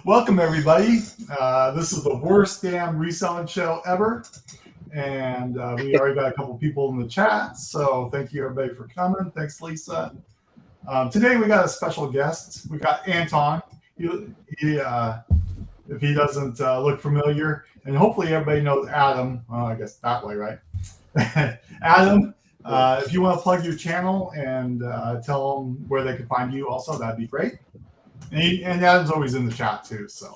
Welcome, everybody. This is the worst damn reselling show ever. And we already got a couple people in the chat. So thank you, everybody, for coming. Thanks, Lisa. Today, we got a special guest. We got Anton. If he doesn't look familiar, and hopefully everybody knows Adam. I guess that way, right? Adam, if you want to plug your channel and tell them where they can find you also, that'd be great. And Adam's always in the chat too, so.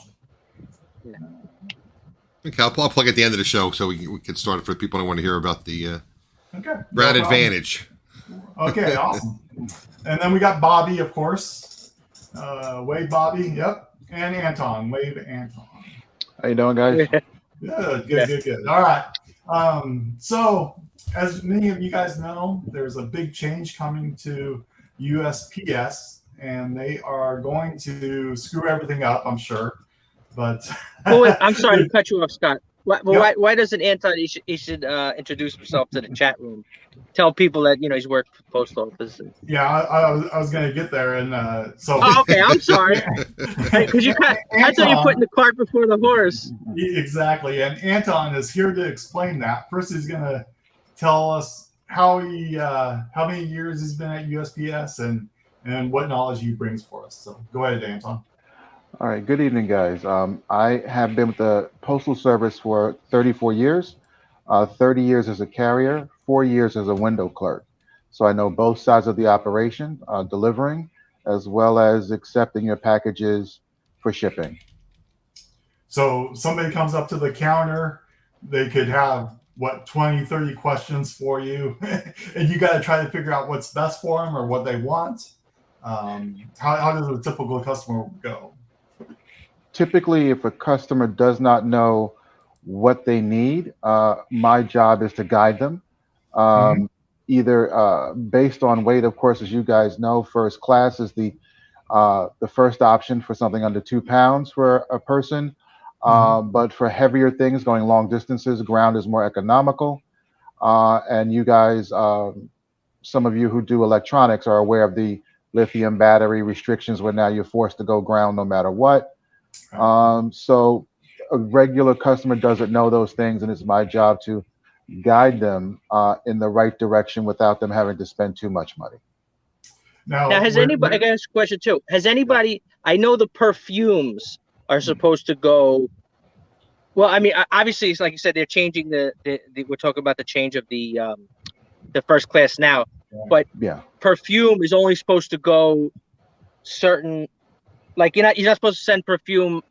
Yeah. Okay, I'll plug at the end of the show so we can start it for people who want to hear about the Brad Advantage. Okay, awesome. And then we got Bobby, of course. Wave Bobby, yep. And Anton, Wave Anton. How you doing, guys? Good. All right. So, as many of you guys know, there's a big change coming to USPS. And they are going to screw everything up, I'm sure. But wait, I'm sorry to cut you off, Scott. Why doesn't Anton? He should introduce himself to the chat room. Tell people that he's worked for the post office. Yeah, I was going to get there, and so. Oh, okay, I'm sorry. Because I thought you were putting the cart before the horse. Exactly, and Anton is here to explain that. First, he's going to tell us how many years he's been at USPS and what knowledge he brings for us. So go ahead, Anton. All right. Good evening, guys. I have been with the Postal Service for 34 years, 30 years as a carrier, 4 years as a window clerk. So I know both sides of the operation, delivering, as well as accepting your packages for shipping. So somebody comes up to the counter, they could have, 20, 30 questions for you, and you got to try to figure out what's best for them or what they want. How does a typical customer go? Typically, if a customer does not know what they need, my job is to guide them. Either based on weight, of course, as you guys know, first class is the first option for something under 2 pounds for a person. But for heavier things, going long distances, ground is more economical. And you guys, some of you who do electronics are aware of the lithium battery restrictions where now you're forced to go ground no matter what. So a regular customer doesn't know those things, and it's my job to guide them in the right direction without them having to spend too much money. Now has anybody, I got a question too. Has anybody, I know the perfumes are supposed to go, well, I mean, obviously, it's like you said, they're changing we're talking about the change of the first class now. But perfume is only supposed to go certain, like you're not supposed to send perfume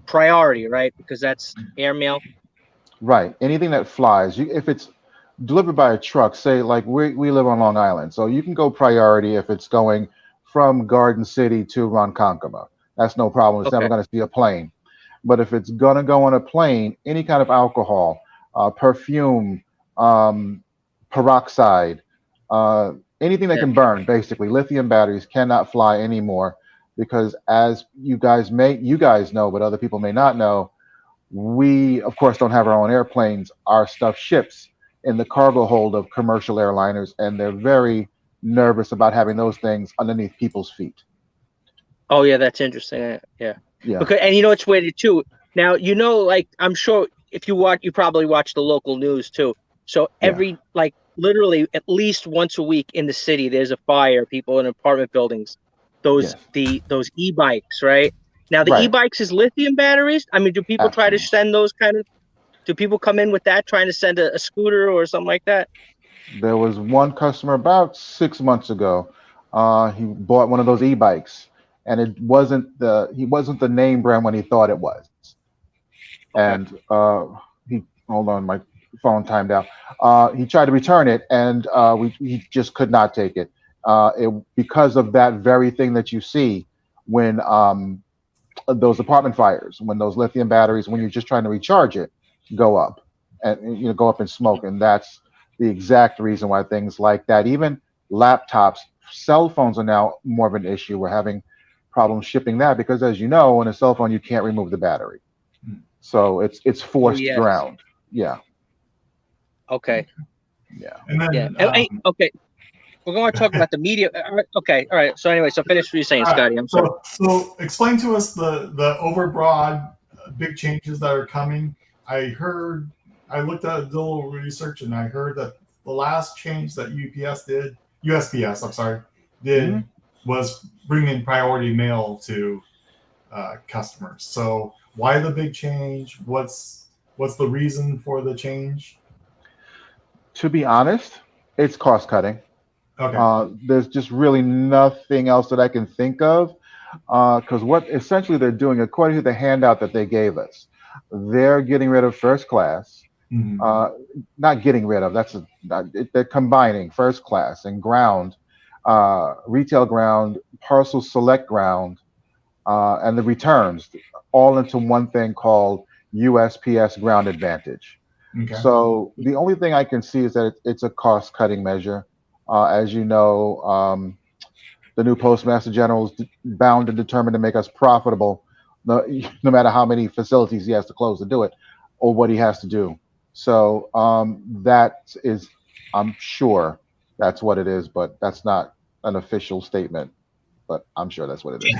priority, right? Because that's airmail. Right. Anything that flies, if it's delivered by a truck, say like we live on Long Island, so you can go priority if it's going from Garden City to Ronkonkoma. That's no problem. It's never going to see a plane. But if it's going to go on a plane, any kind of alcohol, perfume, peroxide, anything that can burn, basically, lithium batteries cannot fly anymore because, as you guys know, but other people may not know, we, of course, don't have our own airplanes. Our stuff ships in the cargo hold of commercial airliners, and they're very nervous about having those things underneath people's feet. Oh, yeah, that's interesting. Yeah. Because, and it's weighted too. Now, like, I'm sure if you probably watch the local news too. So like, literally at least once a week in the city, there's a fire, people in apartment buildings, those e-bikes, right? Now the e-bikes is lithium batteries. I mean, do people try to send those do people come in with that, trying to send a scooter or something like that? There was one customer about 6 months ago. He bought one of those e-bikes, and he wasn't the name brand when he thought it was. And hold on, my phone timed out. He tried to return it, and he just could not take it. Because of that very thing that you see when those apartment fires, when those lithium batteries, when you're just trying to recharge it, go up and go up in smoke. And that's the exact reason why things like that, even laptops, cell phones are now more of an issue. We're having problems shipping that because, as you know, on a cell phone, you can't remove the battery. So it's forced ground. Yeah. Okay. Yeah. And then, okay. We're going to talk about the media. Okay, all right. So anyway, so finish what you're saying, Scotty. I'm sorry. So explain to us the overbroad big changes that are coming. I looked at a little research, and I heard that the last change that USPS, I'm sorry, did was bring in priority mail to customers. So why the big change? What's the reason for the change? To be honest, it's cost cutting. Okay. There's just really nothing else that I can think of, because what essentially they're doing, according to the handout that they gave us, they're getting rid of first class. Not getting rid of, they're combining first class and ground, retail ground, parcel select ground, and the returns all into one thing called USPS Ground Advantage. Okay. So the only thing I can see is that it's a cost cutting measure. As you know, the new Postmaster General is bound and determined to make us profitable, no matter how many facilities he has to close to do it, or what he has to do. So that is, I'm sure that's what it is, but that's not an official statement. But I'm sure that's what it is.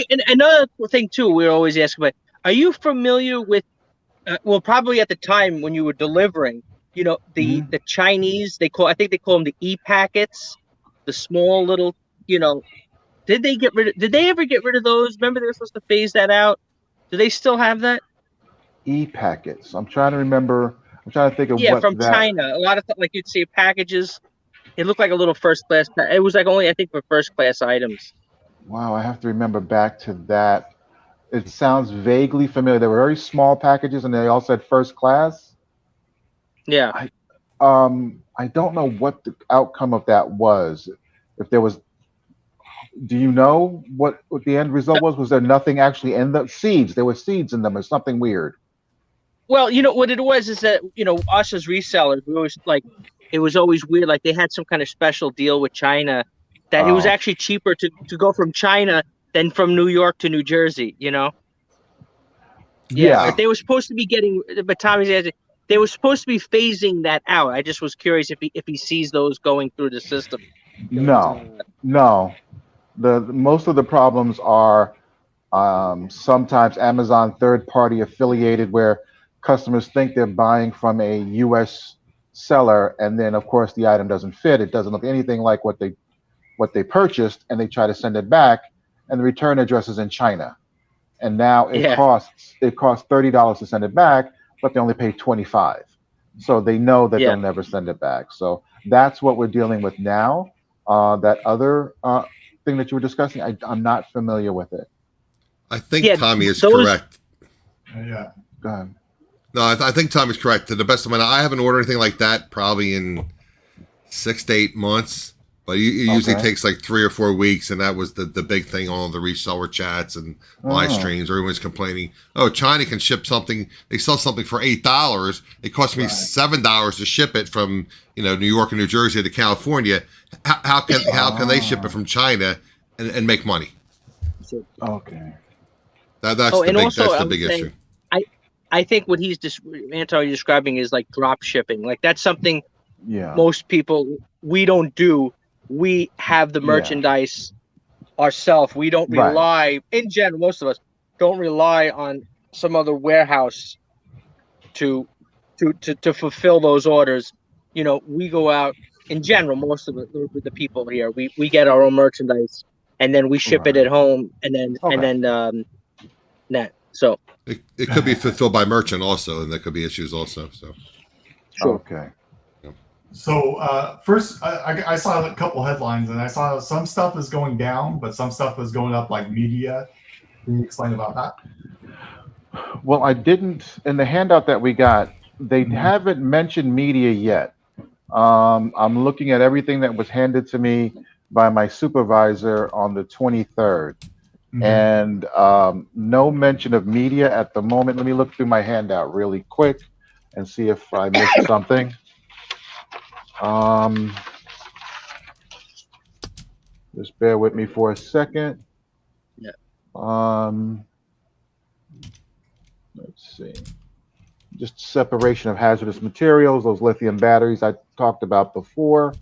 And another thing too, we always ask about: are you familiar with? Well, probably at the time when you were delivering, the Chinese, I think they call them the e-packets, the small little, did they ever get rid of those? Remember they were supposed to phase that out? Do they still have that? E-packets. I'm trying to remember. I'm trying to think of from China. A lot of like you'd see packages. It looked like a little first class. It was like only, I think, for first class items. Wow, I have to remember back to that. It sounds vaguely familiar. They were very small packages, and they all said first class. Yeah. I don't know what the outcome of that was. If there was, do you know what the end result was? Was there nothing actually in the seeds? There were seeds in them, or something weird. Well, what it was is that us as resellers, we always it was always weird. Like they had some kind of special deal with China that it was actually cheaper to go from China than from New York to New Jersey. Yeah. But they were supposed to be but Tommy's asking, they were supposed to be phasing that out. I just was curious if he sees those going through the system. No. The most of the problems are sometimes Amazon third-party affiliated, where customers think they're buying from a U.S. seller, and then of course the item doesn't fit. It doesn't look anything like what they purchased, and they try to send it back, and the return address is in China. And now it costs $30 to send it back, but they only pay $25. So they know that they'll never send it back. So that's what we're dealing with now. That other thing that you were discussing, I'm not familiar with it. I think Tommy is correct. Yeah. Go ahead. No, I think Tommy's correct. To the best of my knowledge, I haven't ordered anything like that probably in 6 to 8 months. But it usually takes like 3 or 4 weeks, and that was the big thing on the reseller chats and live streams. Everyone's complaining, oh, China can ship something. They sell something for $8. It costs me $7 to ship it from New York and New Jersey to California. How can they ship it from China and make money? Okay. That's the big issue. I think what he's describing is like drop shipping. Like that's something most people, we don't do. We have the merchandise ourselves. We don't rely, in general, most of us don't rely on some other warehouse to fulfill those orders. We go out, in general, most of the people here, we get our own merchandise and then we ship it at home and then net. So it could be fulfilled by merchant also, and there could be issues also. So okay. So first, I saw a couple headlines, and I saw some stuff is going down, but some stuff is going up, like media. Can you explain about that? Well, I didn't in the handout that we got. They haven't mentioned media yet. I'm looking at everything that was handed to me by my supervisor on the 23rd, and no mention of media at the moment. Let me look through my handout really quick and see if I missed something. Just bear with me for a second. Yeah. Let's see. Just separation of hazardous materials, those lithium batteries I talked about before.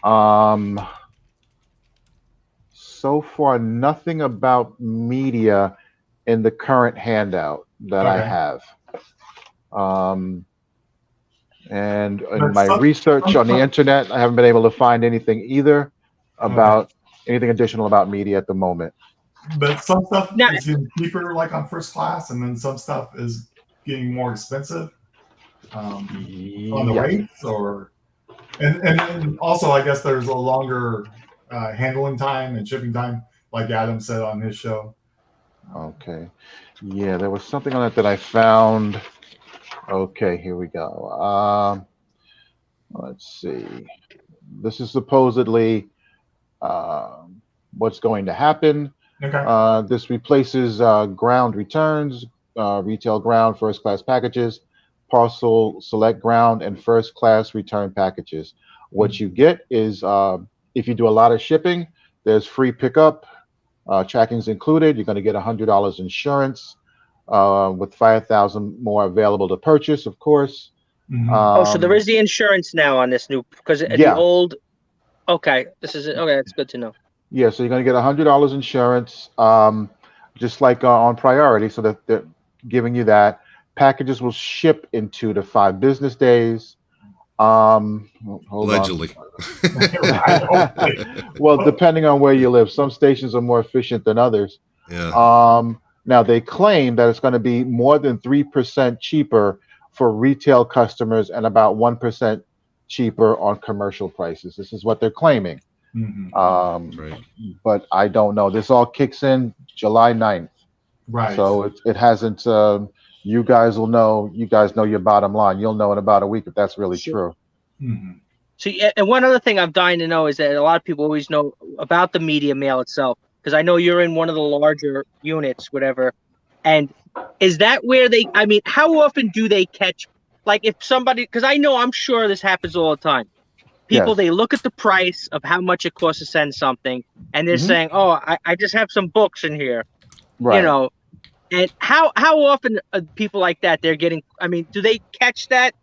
Um, so far, nothing about media in the current handout that I Okay. have. Um, and in But my research some on the stuff, internet, I haven't been able to find anything either okay. about anything additional about media at the moment. But some stuff Now, is getting cheaper, like on first class, and then some stuff is getting more expensive on the Yes. rates, or and also I guess there's a longer handling time and shipping time, like Adam said on his show. Okay. Yeah, there was something on it that I found. Okay, here we go. Let's see. This is supposedly what's going to happen. Okay. This replaces ground returns, retail ground first class packages, parcel select ground, and first class return packages. What you get is if you do a lot of shipping, there's free pickup. Tracking's included. You're going to get $100 insurance with 5,000 more available to purchase, of course. Mm-hmm. oh, so there Um, is the insurance now on this new, because the yeah, old. Okay, this is okay. That's good to know. yeah. So you're going to get $100 insurance, just like on priority. So that they're giving you that. Packages will ship in 2 to 5 business days. Hold on. Allegedly. Well, depending on where you live, some stations are more efficient than others. Yeah. Now they claim that it's going to be more than 3% cheaper for retail customers and about 1% cheaper on commercial prices. This is what they're claiming. Mm-hmm. Right. But I don't know. This all kicks in July 9th. Right. So it hasn't. You guys will know. You guys know your bottom line. You'll know in about a week if that's really true. Mm-hmm. So, and one other thing I'm dying to know is that a lot of people always know about the media mail itself, because I know you're in one of the larger units, whatever. And is that where they? I mean, how often do they catch? Like, if somebody, because I'm sure this happens all the time. People, Yes. they look at the price of how much it costs to send something, and they're Hmm. saying, "Oh, I just have some books in here," you Right. know. And how often people like that they're getting? I mean, do they catch that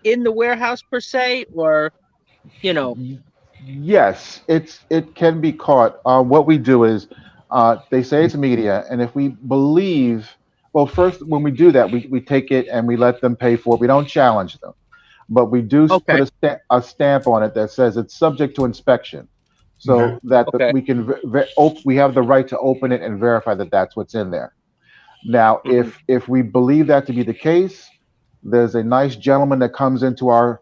in the warehouse per se, or you know? Yes, it can be caught. What we do is they say it's media, and if we believe, well, first when we do that, we take it and we let them pay for it. We don't challenge them, but we do put Okay, a stamp on it that says it's subject to inspection, Okay. so that okay. we can we have the right to open it and verify that that's what's in there. Now, Mhm. if we believe that to be the case, there's a nice gentleman that comes into our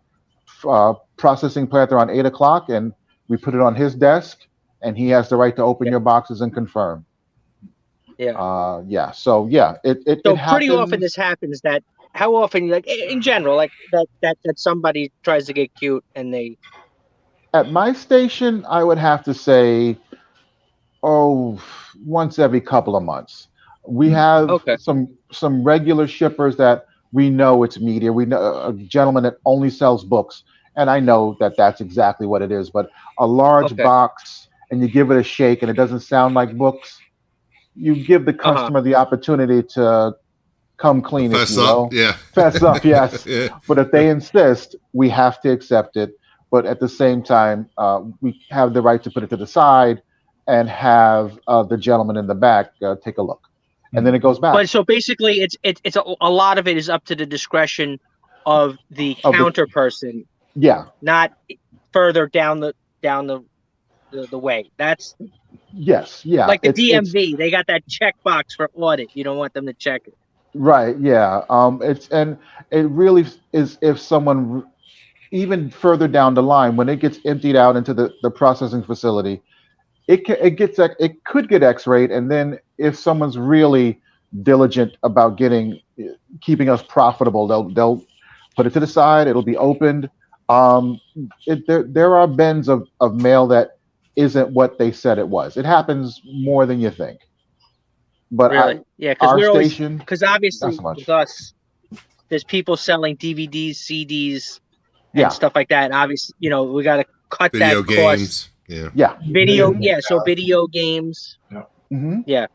processing plant around 8 o'clock, and we put it on his desk, and he has the right to open Yeah, your boxes and confirm. yeah. Yeah. So yeah, it So pretty often happens. this happens. That how often, like in general, like that somebody tries to get cute and they. At my station, I would have to say, oh, once every couple of months. We have Okay, some regular shippers that we know it's media. We know a gentleman that only sells books, and I know that that's exactly what it is. But a large okay. box, and you give it a shake, and it doesn't sound like books. You give the Uh-huh. customer the opportunity to come clean, if Fess you up. will. Yeah. Fess up, yes. Yeah. But if they insist, we have to accept it. But at the same time, we have the right to put it to the side and have the gentleman in the back take a look, and then it goes back But so basically, it's a lot of it is up to the discretion of the of the. counter person, Yeah. not further down the way. That's Yes. Yeah. like the It's DMV. They got that checkbox for audit. You don't want them to check it. right. Yeah. It's and it really is if someone even further down the line when it gets emptied out into the processing facility, it could get x-rayed, and then if someone's really diligent about keeping us profitable, they'll put it to the side. It'll be opened. um there are bins of mail that isn't what they said it was. It happens more than you think, but Really? Yeah, because our we're always station, because not obviously so with much. us, there's people selling DVDs, CDs, and Yeah. stuff like that. And obviously, we got to cut Video that cost. games. Yeah. Yeah. Video, yeah. So video games, Yeah. Hmm. yeah.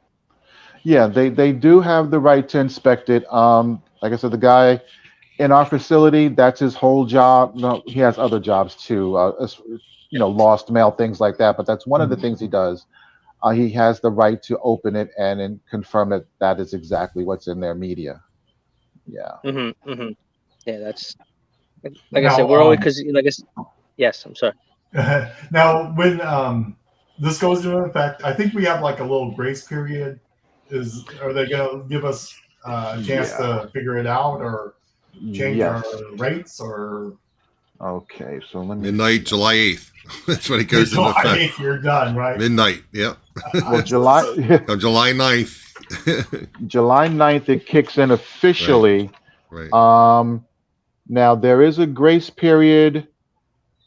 Yeah, they do have the right to inspect it. Like I said, the guy in our facility, that's his whole job. No, he has other jobs too. lost mail, things like that. But that's one of the things he does. He has the right to open it and then confirm that that is exactly what's in their media. Yeah. Yeah, that's like I said, we're always because yes, I'm sorry. Now, when this goes into effect, I think we have like a little grace period. Are they going to give us a chance to figure it out or change our rates or? Okay, so let me. Midnight, July 8th. That's when it goes into effect. July 8th, you're done, right? Midnight, yep. Well, July 9th. July 9th, it kicks in officially. Right. Now, there is a grace period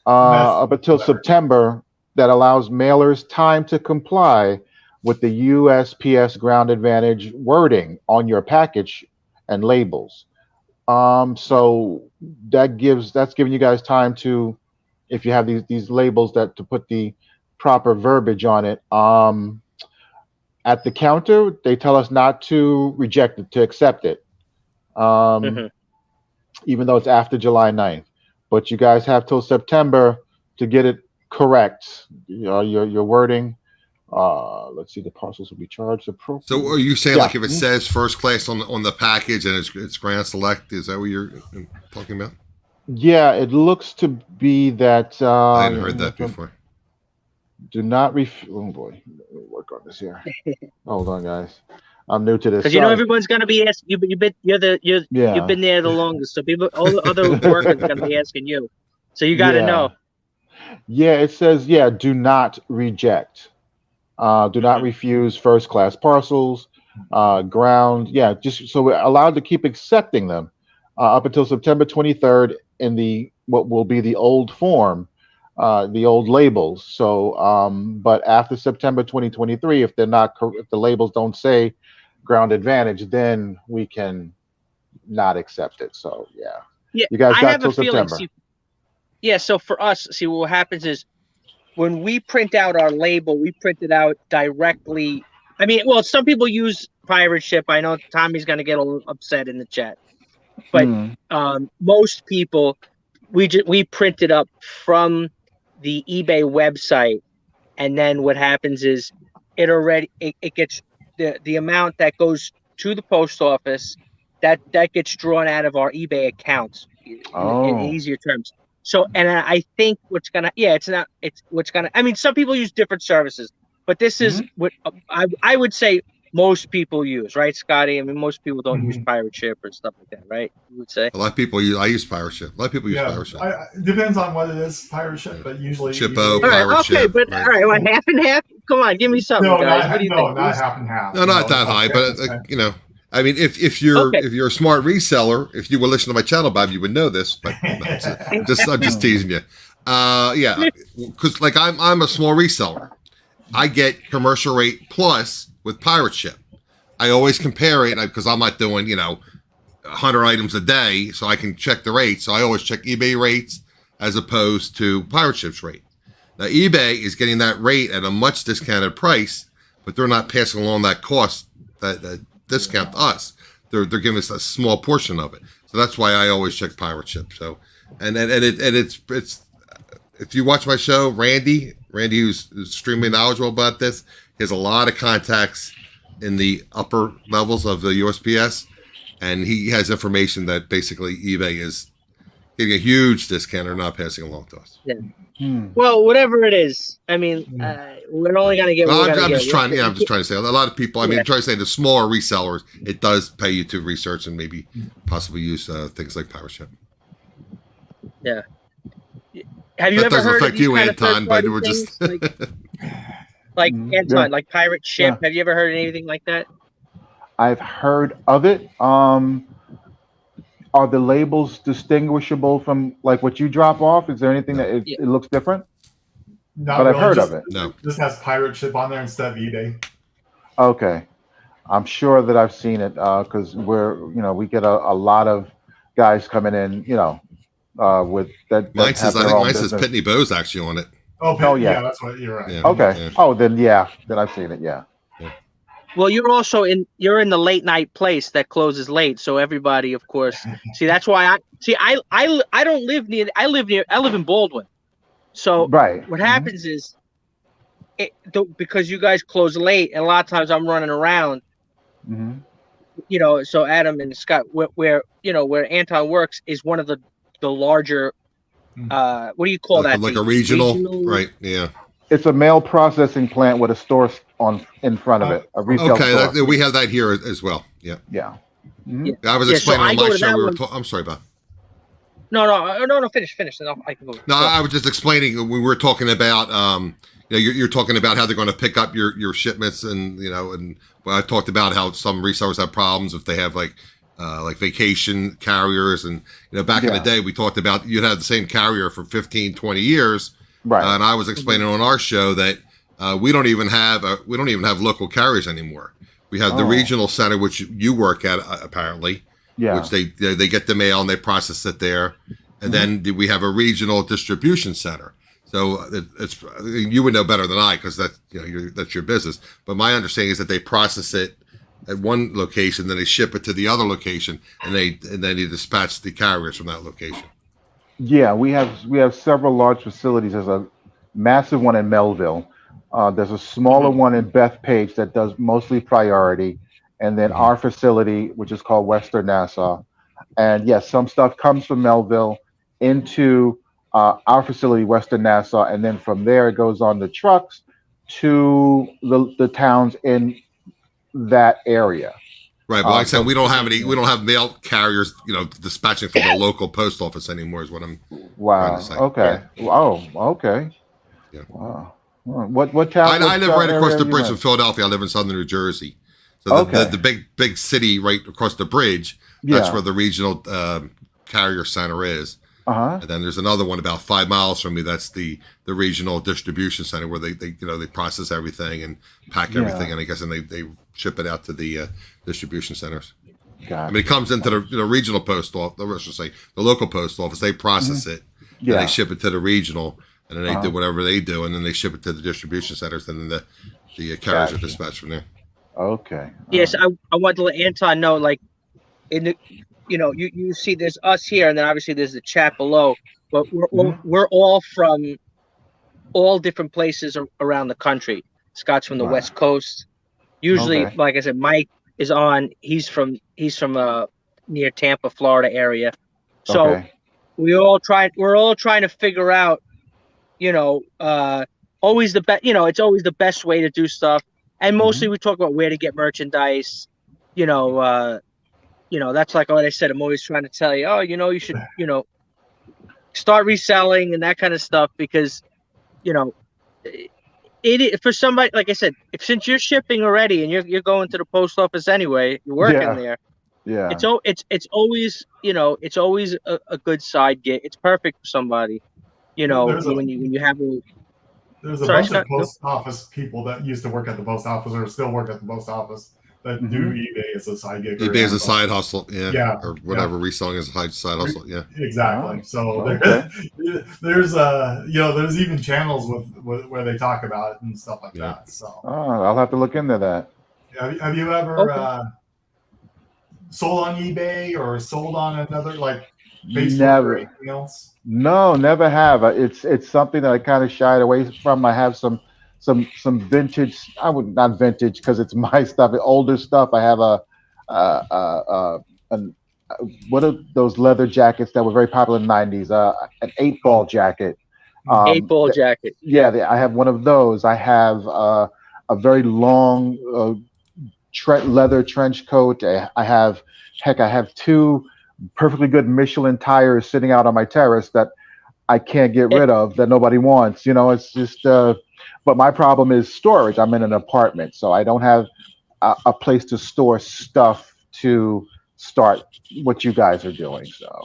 up until September that allows mailers time to comply with the USPS ground advantage wording on your package and labels. So that's giving you guys time to, if you have these labels, to put the proper verbiage on it. At the counter, they tell us not to reject it, to accept it, even though it's after July 9th. But you guys have till September to get it correct. Your wording. Let's see, the parcels will be charged appropriately. So are you saying like if it says first class on the package and it's Grand Select, is that what you're talking about? Yeah, it looks to be that. I hadn't heard that before. Do not oh boy, let me work on this here. Hold on, guys. I'm new to this. Because everyone's gonna be asking you. You've been there the longest, so all the other workers are gonna be asking you. So you got to know. Yeah, it says do not reject. Do not refuse first class parcels, ground. Yeah, just so we're allowed to keep accepting them up until September 23rd in what will be the old form, the old labels. So, but after September 2023, if the labels don't say ground advantage, then we can not accept it. So you guys got till September. So for us, see what happens is, when we print out our label, we print it out directly. I mean, well, some people use pirate ship. I know Tommy's going to get a little upset in the chat, but most people, we print it up from the eBay website, and then what happens is it gets the amount that goes to the post office that gets drawn out of our eBay accounts in easier terms. So, and I think I mean, some people use different services, but this is what I would say most people use, right, Scotty? I mean, most people don't use pirate ship or stuff like that, right? You would say? A lot of people I use pirate ship. A lot of people use pirate ship. It depends on what it is, pirate ship, but usually. Shippo, pirate ship. But all right, what, half and half? Come on, give me something, guys. What do you think? Not half and half. No, not that high, but I mean, if you're a smart reseller, if you were listening to my channel, Bob, you would know this. But I'm just teasing you. Because like I'm a small reseller, I get commercial rate plus with pirate ship. I always compare it because I'm not doing 100 items a day, so I can check the rate. So I always check eBay rates as opposed to pirate ship's rate. Now eBay is getting that rate at a much discounted price, but they're not passing along that cost that discount to us. They're giving us a small portion of it. So that's why I always check pirate ship. So and it's if you watch my show, Randy who's extremely knowledgeable about this, he has a lot of contacts in the upper levels of the USPS, and he has information that basically eBay is getting a huge discount or not passing along to us. Yeah. Well, whatever it is, I mean, we're only going to get. I'm just trying to say a lot of people. I mean, trying to say the smaller resellers, it does pay you to research and maybe possibly use things like pirate ship. Yeah. Have you ever heard of you, Anton? But we're just like Anton, like pirate ship. Have you ever heard anything like that? I've heard of it. Are the labels distinguishable from like what you drop off? Is there anything that it looks different? Not but really, I've heard of it. No, this has pirate ship on there instead of eBay. Okay, I'm sure that I've seen it because we get a lot of guys coming in, with that. Mine says Pitney Bowes actually on it. Oh yeah, that's what you're right. Yeah. Okay. Yeah. Oh, then I've seen it. Yeah. Well, you're in the late night place that closes late, so everybody, of course. See, that's why I don't live near. I live in Baldwin, So Right. what happens is, because you guys close late, and a lot of times I'm running around. So Adam and Scott, where Anton works is one of the larger. What do you call that? Like a regional, right? Yeah. It's a mail processing plant with a store in front of it, a retail store. We have that here as well. Yeah. Yeah. I was explaining on my show. I'm sorry, Bob. No. Finish, and I can go. No, I was just explaining. We were talking about, you're talking about how they're going to pick up your shipments, and and I talked about how some resellers have problems if they have like vacation carriers, and back in the day we talked about you'd have the same carrier for 15, 20 years, right? And I was explaining on our show that we don't even have local carriers anymore. We have the regional center, which you work at apparently. Yeah. Which they get the mail and they process it there, and then we have a regional distribution center. So it's you would know better than I, because that's your business. But my understanding is that they process it at one location, then they ship it to the other location, and then they dispatch the carriers from that location. Yeah, we have several large facilities. There's a massive one in Melville. There's a smaller one in Bethpage that does mostly priority. And then our facility, which is called Western Nassau. And yes, some stuff comes from Melville into our facility, Western Nassau. And then from there, it goes on the trucks to the towns in that area. Right. But like I said, we don't have mail carriers, dispatching from the local post office anymore is what I'm trying to say. Okay. Yeah. Oh, okay. Yeah. Wow. What town? I live right across the bridge from Philadelphia. I live in southern New Jersey. So the big city right across the bridge, that's where the regional carrier center is. And then there's another one about 5 miles from me. That's the regional distribution center where they process everything and pack everything, and I guess they ship it out to the distribution centers. I mean, it comes into the regional post office. I should say the local post office. They process it, and they ship it to the regional, and then they do whatever they do, and then they ship it to the distribution centers, and then the carriers are dispatched from there. Okay. Yes, I want to let Anton know, like, in the, you see there's us here, and then obviously there's the chat below, but we're all from all different places around the country. Scott's from the West Coast. Usually, like I said, Mike is on. He's from near Tampa, Florida area. So we're all trying to figure out, always the best. It's always the best way to do stuff. And mostly we talk about where to get merchandise, that's like what I said. I'm always trying to tell you, you should, start reselling and that kind of stuff, because, it for somebody, like I said, since you're shipping already and you're going to the post office anyway, you're working there. Yeah. It's always, it's always a good side gig. It's perfect for somebody, when you have a. There's a bunch of post office people that used to work at the post office or still work at the post office that do eBay as a side gig. eBay is a side hustle, or whatever. Reselling is a side hustle, exactly. So there's there's even channels with where they talk about it and stuff like that. So I'll have to look into that. Have you ever sold on eBay or sold on another Facebook or anything else? No, never have. It's something that I kind of shied away from. I have some vintage. I would not vintage because it's my stuff. Older stuff. I have what are those leather jackets that were very popular in the 90s? An 8-ball jacket. 8-ball jacket. Yeah, I have one of those. I have a very long leather trench coat. I have 2 perfectly good Michelin tires sitting out on my terrace that I can't get rid of, that nobody wants. It's just, but my problem is storage. I'm in an apartment, so I don't have a place to store stuff to start what you guys are doing. So,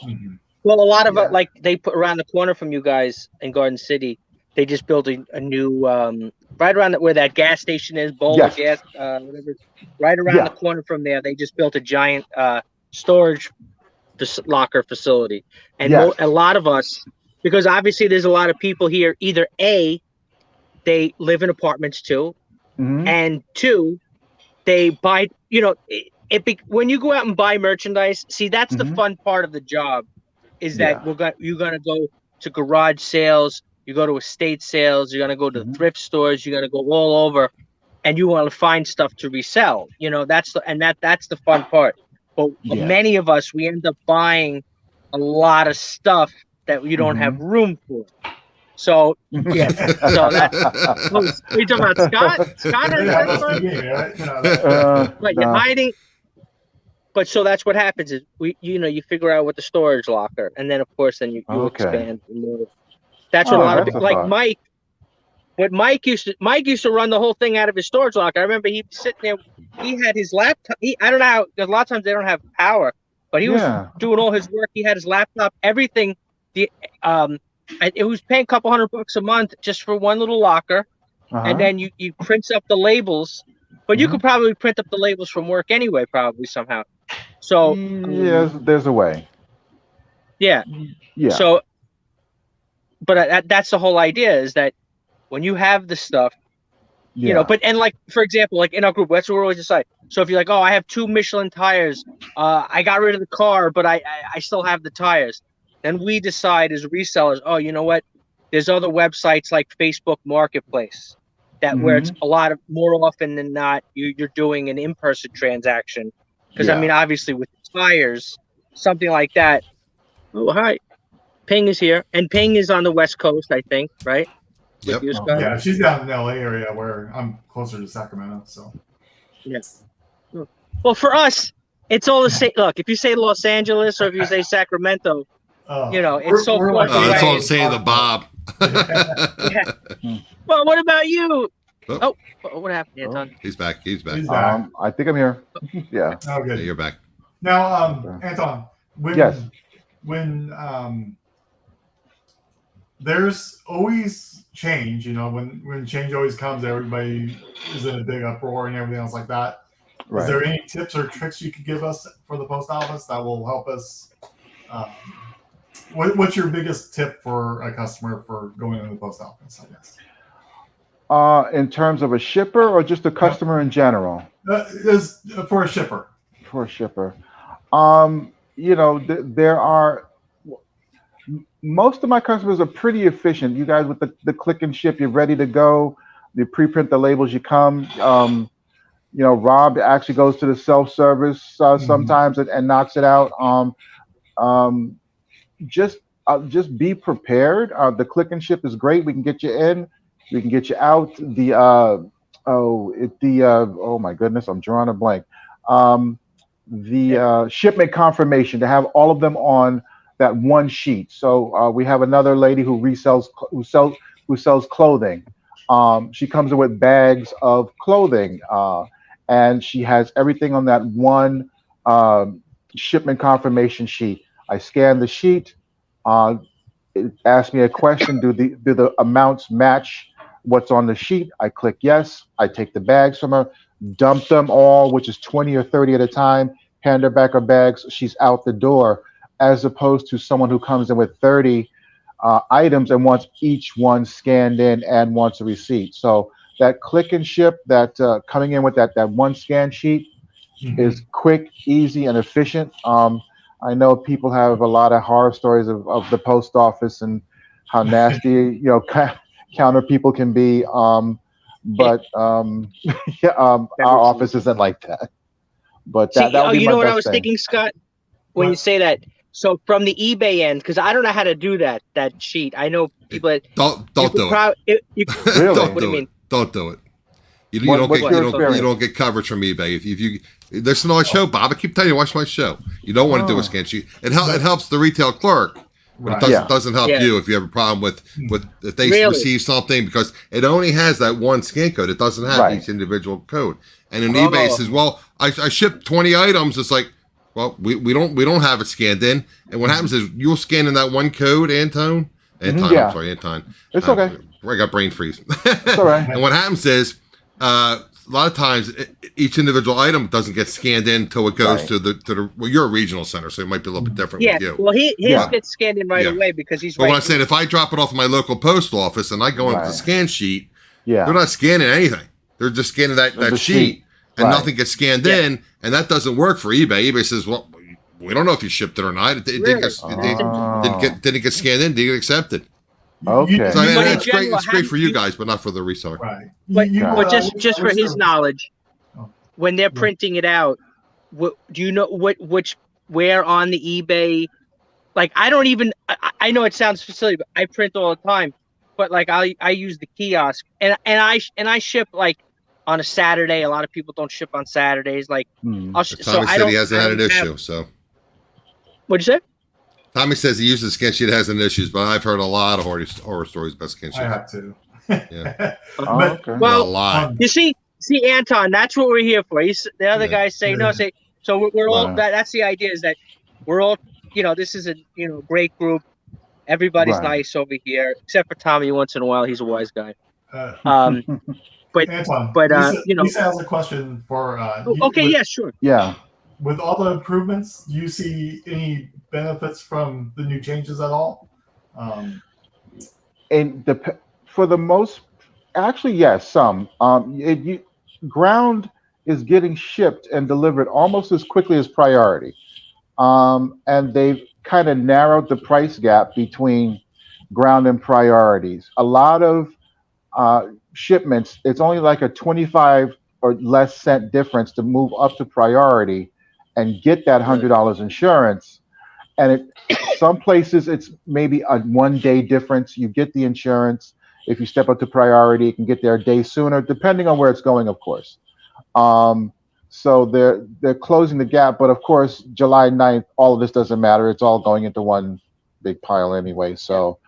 well, a lot of it, like they put around the corner from you guys in Garden City, they just built a new, right around where that gas station is, Boulder Gas, whatever. Right around the corner from there, they just built a giant storage locker facility, and a lot of us, because obviously there's a lot of people here, either A, they live in apartments too, and 2, they buy, when you go out and buy merchandise, see, that's the fun part of the job, is that you're gonna go to garage sales, you go to estate sales, you're gonna go to Mhm. thrift stores, you're gonna go all over, and you want to find stuff to resell. That's the fun part. But Yeah. many of us, we end up buying a lot of stuff that you don't have Mhm. room for. So yeah, so that. Oh, are you talking about Scott? Scott has Yeah, that must fun? be me, right? No, But you're No. hiding. But so that's what happens is you figure out with the storage locker, and then of course then you Okay. expand more. That's what a Oh, lot of that's people a like thought. Mike. What Mike used to run the whole thing out of his storage locker. I remember he was sitting there. He had his laptop. I don't know how, because a lot of times they don't have power, but he was Yeah. doing all his work. He had his laptop, everything. It was paying a couple $100 a month just for one little locker, and Uh-huh. then you print up the labels. But you Mhm. could probably print up the labels from work anyway, probably somehow. So Yes, there's a way. yeah. Yeah. So, but that's the whole idea is that when you have the stuff. Yeah. But like for example, like in our group, that's what we're always decide. So if you're like, oh, I have 2 Michelin tires, I got rid of the car, but I still have the tires. Then we decide as resellers, oh, you know what? There's other websites like Facebook Marketplace where it's Mhm. a lot of more often than not you're doing an in-person transaction. Because I Yeah. mean, obviously with tires, something like that. Oh, hi, Ping is here, and Ping is on the West Coast, I think, right? With Yep. you, Scott. yeah, she's down in the LA area where I'm closer to Sacramento. So Yeah. Well, for us, it's all the same. Look, if you say Los Angeles or if you say Sacramento, it's so we're far like That's all I'm away. saying to Bob. Yeah. Well, what about you? Oh. Oh, what happened, Anton? He's back. He's back. He's back. I think I'm here. Yeah. Oh, Yeah, good. you're back. Now, Okay. Anton, Yes. when there's always change, when change always comes, everybody is in a big uproar and everything else like that. Right. Is there any tips or tricks you could give us for the post office that will help us? What's your biggest tip for a customer for going into the post office, I guess? In terms of a shipper or just a customer in general? Is for a shipper. For a shipper. There are most of my customers are pretty efficient. You guys with the click and ship, you're ready to go. You pre-print the labels, you come. Rob actually goes to the self-service sometimes and knocks it out. Just be prepared. The click and ship is great. We can get you in, we can get you out. Oh my goodness, I'm drawing a blank. Shipment confirmation, to have all of them on that one sheet. So we have another lady who sells clothing. She comes in with bags of clothing, and she has everything on that one shipment confirmation sheet. I scan the sheet. It asks me a question: Do the amounts match what's on the sheet? I click yes. I take the bags from her, dump them all, which is 20 or 30 at a time. Hand her back her bags. She's out the door. As opposed to someone who comes in with 30 items and wants each one scanned in and wants a receipt. So that click and ship, that coming in with that one scan sheet is quick, easy, and efficient. I know people have a lot of horror stories of the post office and how nasty counter people can be. But our office isn't like that. But that would be you my know what best I was thing. thinking, Scott, when you say that. So from the eBay end, because I don't know how to do that sheet. I know people that Don't do it. Really? Don't What do do you it. mean? Don't do it. You What's your don't experience? get coverage from eBay if you listen to my show, Bob. I keep telling you, watch my show. You don't want to do a scan sheet. It helps the retail clerk, but it doesn't help you if you have a problem with if they receive something, because it only has that one scan code. It doesn't have each individual code. And then eBay says, well, I shipped 20 items. It's like, well, we don't have it scanned in. And what happens is you'll scan in that one code, Anton. I'm sorry, Anton. It's okay. I got brain freeze. It's all right. And what happens is a lot of times each individual item doesn't get scanned in until it goes to the well, you're a regional center, so it might be a little bit different with you. Well, his gets scanned in right away because he's. But what I'm saying, if I drop it off at my local postal office and I go into the scan sheet, they're not scanning anything. They're just scanning that sheet. And nothing gets scanned in, and that doesn't work for eBay. eBay says, well, we don't know if you shipped it or not. It didn't get scanned in. Didn't get accepted. Okay. So I mean, But in it's great. general, It's how great do for you guys, but not for the reseller. Right. But just for his knowledge, Oh. when they're printing it out, do you know where on the eBay? Like, I don't even. I know it sounds silly, but I print all the time. But like, I use the kiosk, and I ship like on a Saturday. A lot of people don't ship on Saturdays. Like, Tommy said he hasn't had an issue. So what'd you say? Tommy says he uses skin sheet, hasn't issues, but I've heard a lot of horror stories about skin sheet. I have to. Yeah. But, well, a lot. You see, Anton, that's what we're here for. The other guys say no. Say so. We're all that's the idea, is that we're all, this is a great group. Everybody's nice over here, except for Tommy. Once in a while, he's a wise guy. But Anton, but Lisa has a question for. Okay, yeah, sure. Yeah. With all the improvements, do you see any benefits from the new changes at all? For the most, actually, yes, some. Ground is getting shipped and delivered almost as quickly as priority, and they've kind of narrowed the price gap between ground and priorities. A lot of shipments, it's only like a 25 or less cent difference to move up to priority and get that $100 insurance. And some places it's maybe a 1 day difference. You get the insurance. If you step up to priority, you can get there a day sooner, depending on where it's going, of course. So they're closing the gap, but of course, July 9th, all of this doesn't matter. It's all going into one big pile anyway. So,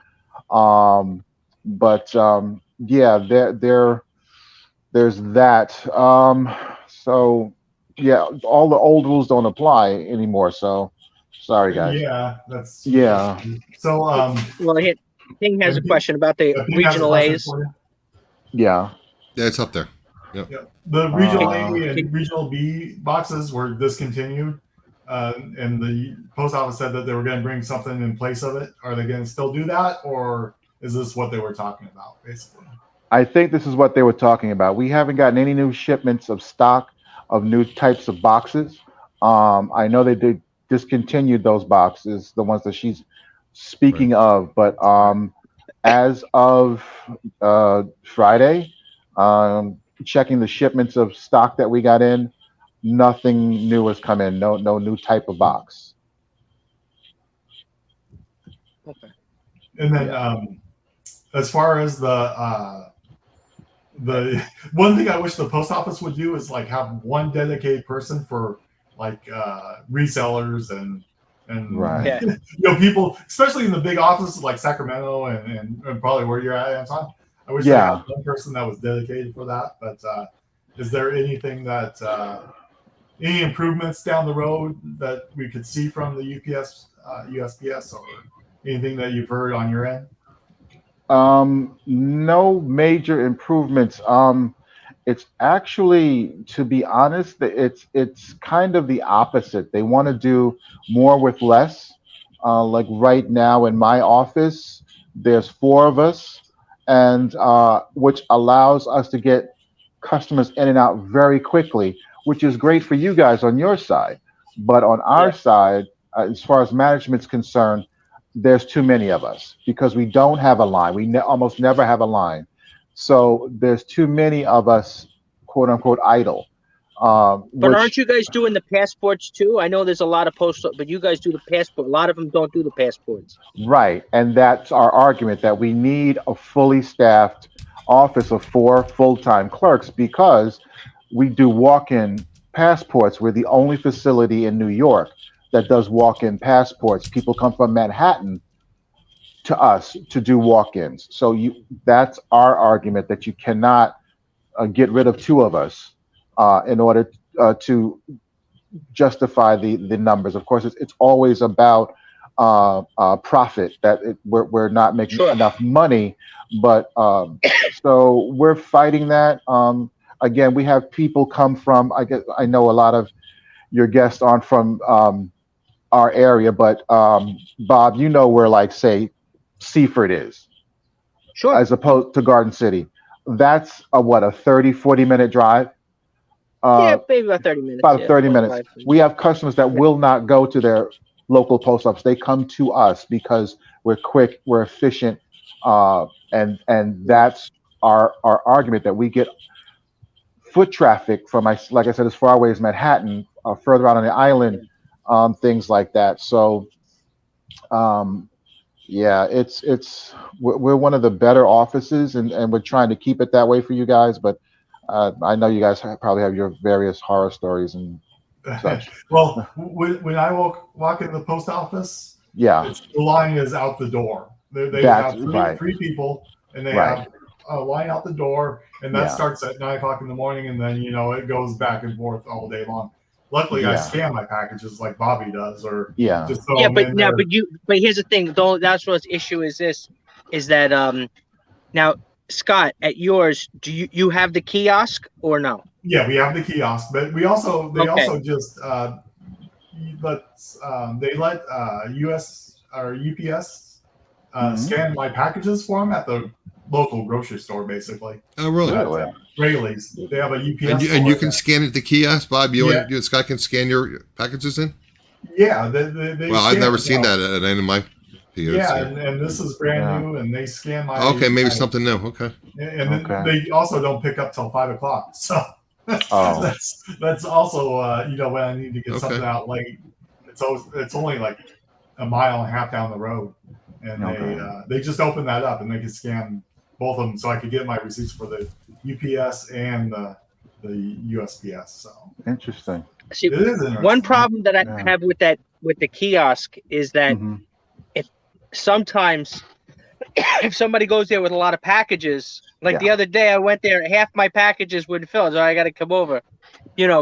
yeah, there's that. So yeah, all the old rules don't apply anymore. So sorry, guys. Yeah, that's So well, King has a question about the regional A's. Yeah, it's up there. Yep. The regional A and regional B boxes were discontinued, and the post office said that they were going to bring something in place of it. Are they going to still do that, or is this what they were talking about, basically? I think this is what they were talking about. We haven't gotten any new shipments of stock of new types of boxes. I know they did discontinued those boxes, the ones that she's speaking of, but as of Friday, checking the shipments of stock that we got in, nothing new has come in. No new type of box. Okay. And then as far as the one thing I wish the post office would do is like have one dedicated person for like resellers and right. People, especially in the big offices like Sacramento and probably where you're at, Anton. I wish they had one person that was dedicated for that. But is there anything that any improvements down the road that we could see from the USPS or anything that you've heard on your end? No major improvements. It's actually, to be honest, it's kind of the opposite. They want to do more with less. Like right now in my office, there's 4 of us, and which allows us to get customers in and out very quickly, which is great for you guys on your side. But on our side, as far as management's concerned, there's too many of us because we don't have a line. We almost never have a line. So there's too many of us, quote unquote, idle. But aren't you guys doing the passports too? I know there's a lot of but you guys do the passport. A lot of them don't do the passports. Right. And that's our argument, that we need a fully staffed office of 4 full-time clerks because we do walk-in passports. We're the only facility in New York that does walk-in passports. People come from Manhattan to us to do walk-ins. So that's our argument, that you cannot get rid of 2 of us in order to justify the numbers. Of course, it's always about profit, that we're not making enough money. But so we're fighting that. Again, we have people come from, I know a lot of your guests aren't from our area, but Bob, where, like, say, Seaford is, as opposed to Garden City. That's a 30-40 minute drive. Maybe about 30 minutes. About 30 minutes. We have customers that will not go to their local post office. They come to us because we're quick, we're efficient, And that's our argument, that we get foot traffic from, like I said, as far away as Manhattan, further out on the island, things like that. So um, yeah, we're one of the better offices, and we're trying to keep it that way for you guys. But I know you guys probably have your various horror stories and such. Well, when I walk into the post office, Yeah, the line is out the door. They that's have right. three people, and they Right. have a line out the door, and that Yeah. starts at 9 o'clock in the morning, and then it goes back and forth all day long. Luckily, I Yeah. scan my packages like Bobby does, or Yeah. just throw Yeah, them but in now, there. but here's the thing. Though that's what's issue is this, is that now Scott, at yours, do you have the kiosk or no? Yeah, we have the kiosk, but they Okay. also just they let US or UPS scan my packages for them at the local grocery store, basically. Oh, really? Really? Rayleigh's. They have a UPS. And you can scan at the kiosk, Bob. You Yeah. and Scott can scan your packages in. Yeah, Well, I've never seen that at any of my POs. Yeah, here. and this is brand Yeah. new, and they scan my. Okay, maybe something new. Okay. And then Okay. they also don't pick up till 5 o'clock. So Oh. that's also when I need to get Okay. something out late. It's only like a mile and a half down the road, and Okay. they just open that up and they can scan both of them, so I could get my receipts for the UPS and the USPS. So Interesting. See, it is interesting. one problem that I Yeah. have with the kiosk is that Mhm. sometimes if somebody goes there with a lot of packages, like the Yeah. other day I went there, half my packages wouldn't fill, so I got to come over,